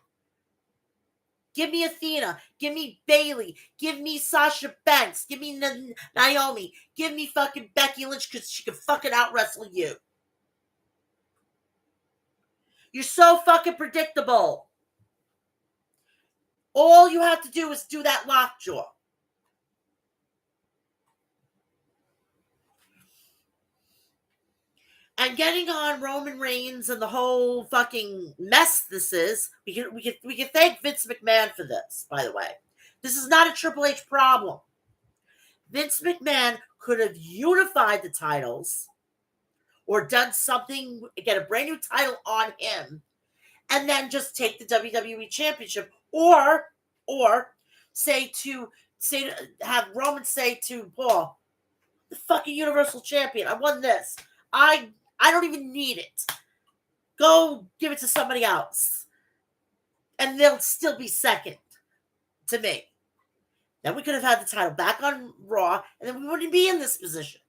Give me Athena. Give me Bayley. Give me Sasha Banks. Give me Naomi. Give me fucking Becky Lynch because she can fucking out wrestle you. You're so fucking predictable. All you have to do is do that lockjaw. And getting on Roman Reigns and the whole fucking mess this is, we can thank Vince McMahon for this, by the way. This is not a Triple H problem. Vince McMahon could have unified the titles or done something, get a brand new title on him, and then just take the WWE Championship, or have Roman say to Paul, the fucking Universal Champion, I won this. I don't even need it. Go give it to somebody else. And they'll still be second to me. Then we could have had the title back on Raw, and then we wouldn't be in this position.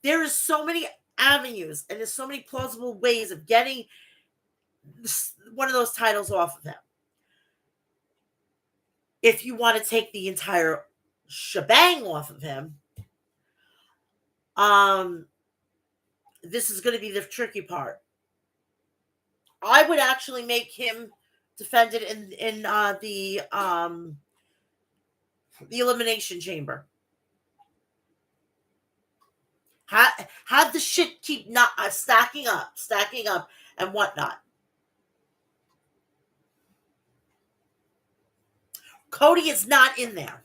There is so many avenues, and there's so many plausible ways of getting one of those titles off of him. If you want to take the entire shebang off of him, this is going to be the tricky part. I would actually make him defend it in the Elimination Chamber. Have the shit keep not stacking up, and whatnot. Cody is not in there.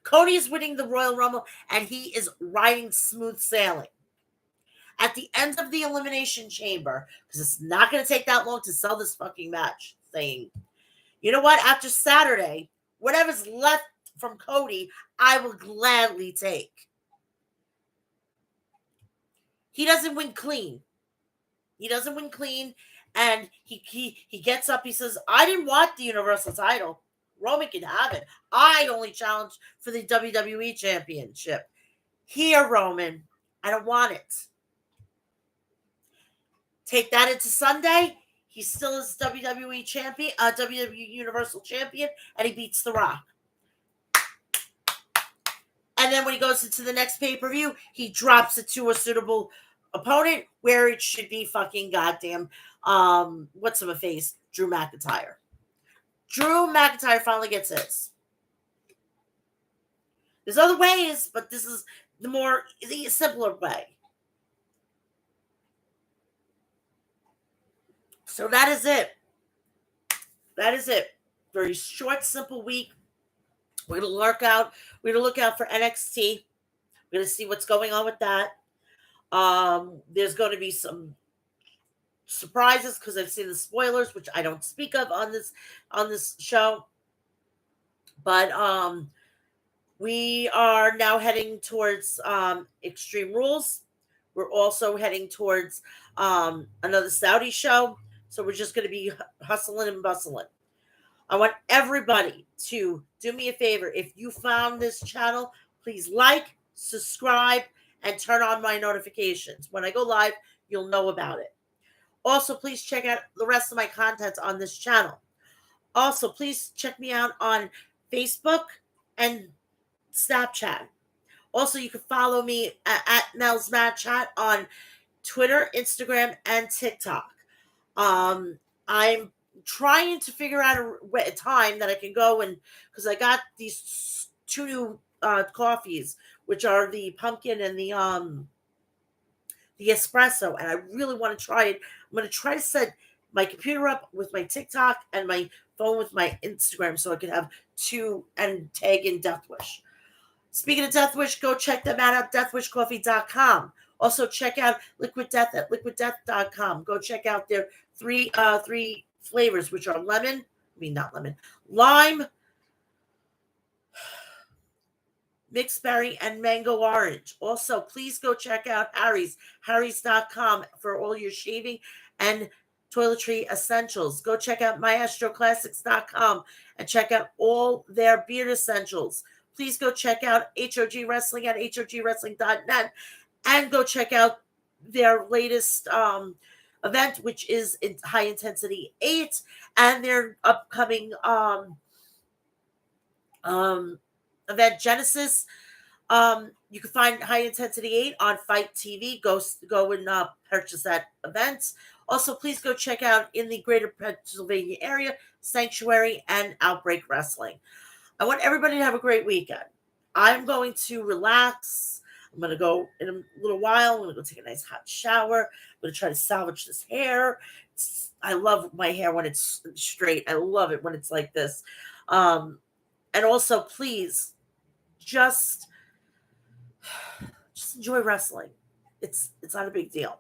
Cody is winning the Royal Rumble, and he is riding smooth sailing. At the end of the Elimination Chamber, because it's not going to take that long to sell this fucking match, saying, you know what, after Saturday, whatever's left from Cody, I will gladly take. He doesn't win clean. And he gets up, he says, I didn't want the Universal title. Roman can have it. I only challenged for the WWE Championship. Here, Roman, I don't want it. Take that into Sunday. He still is WWE champion, WWE Universal Champion, and he beats The Rock. And then when he goes into the next pay-per-view, he drops it to a suitable opponent where it should be fucking goddamn, what's his face? Drew McIntyre. Drew McIntyre finally gets his. There's other ways, but this is the simpler way. So that is it. Very short, simple week. We're gonna look out for NXT. We're gonna see what's going on with that. There's going to be some surprises because I've seen the spoilers, which I don't speak of on this show. But we are now heading towards Extreme Rules. We're also heading towards another Saudi show. So we're just going to be hustling and bustling. I want everybody to do me a favor. If you found this channel, please like, subscribe, and turn on my notifications. When I go live, you'll know about it. Also, please check out the rest of my content on this channel. Also, please check me out on Facebook and Snapchat. Also, you can follow me at Mel'S Mat Chat on Twitter, Instagram, and TikTok. I'm trying to figure out a time that I can go and, because I got these two new coffees, which are the pumpkin and the espresso, and I really want to try it. I'm going to try to set my computer up with my TikTok and my phone with my Instagram so I can have two and tag in Death Wish. Speaking of Death Wish, go check them out at deathwishcoffee.com. Also, check out Liquid Death at liquiddeath.com. Go check out their three flavors, which are not lemon, lime, mixed berry, and mango orange. Also, please go check out harrys.com for all your shaving and toiletry essentials. Go check out maestroclassics.com and check out all their beard essentials. Please go check out HOG Wrestling at hogwrestling.net and go check out their latest event, which is in High Intensity 8, and their upcoming event Genesis. You can find High Intensity 8 on Fight TV. Go and purchase that event. Also, please go check out in the greater Pennsylvania area, Sanctuary and Outbreak Wrestling. I want everybody to have a great weekend. I'm going to relax. I'm going to go in a little while. I'm going to go take a nice hot shower. I'm going to try to salvage this hair. I love my hair when it's straight. I love it when it's like this. And also, please, just enjoy wrestling. It's not a big deal.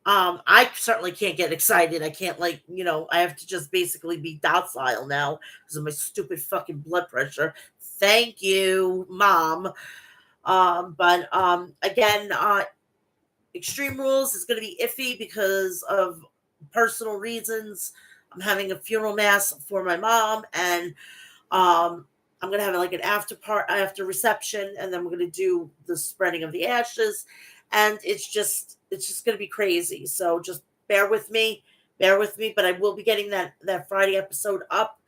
I certainly can't get excited. I can't I have to just basically be docile now because of my stupid fucking blood pressure. Thank you, Mom. But again, Extreme Rules is going to be iffy because of personal reasons. I'm having a funeral mass for my mom, and I'm going to have like an after reception, and then we're going to do the spreading of the ashes, and it's just going to be crazy. So just bear with me, but I will be getting that Friday episode up.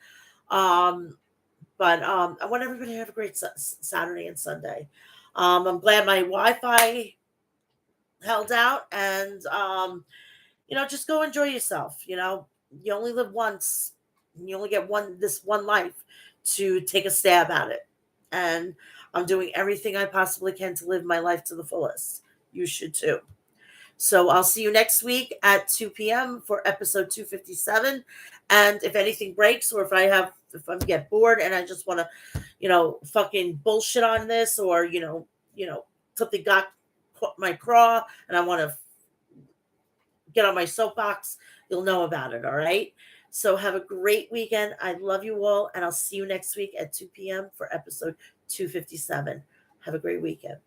But I want everybody to have a great Saturday and Sunday. I'm glad my Wi-Fi held out, and just go enjoy yourself. You only live once, and you only get this one life to take a stab at it. And I'm doing everything I possibly can to live my life to the fullest. You should too. So I'll see you next week at 2 p.m. for episode 257. And if anything breaks, or if I get bored and I just want to, fucking bullshit on this, or, something got my craw and I want to get on my soapbox, you'll know about it. All right. So have a great weekend. I love you all. And I'll see you next week at 2 p.m. for episode 257. Have a great weekend.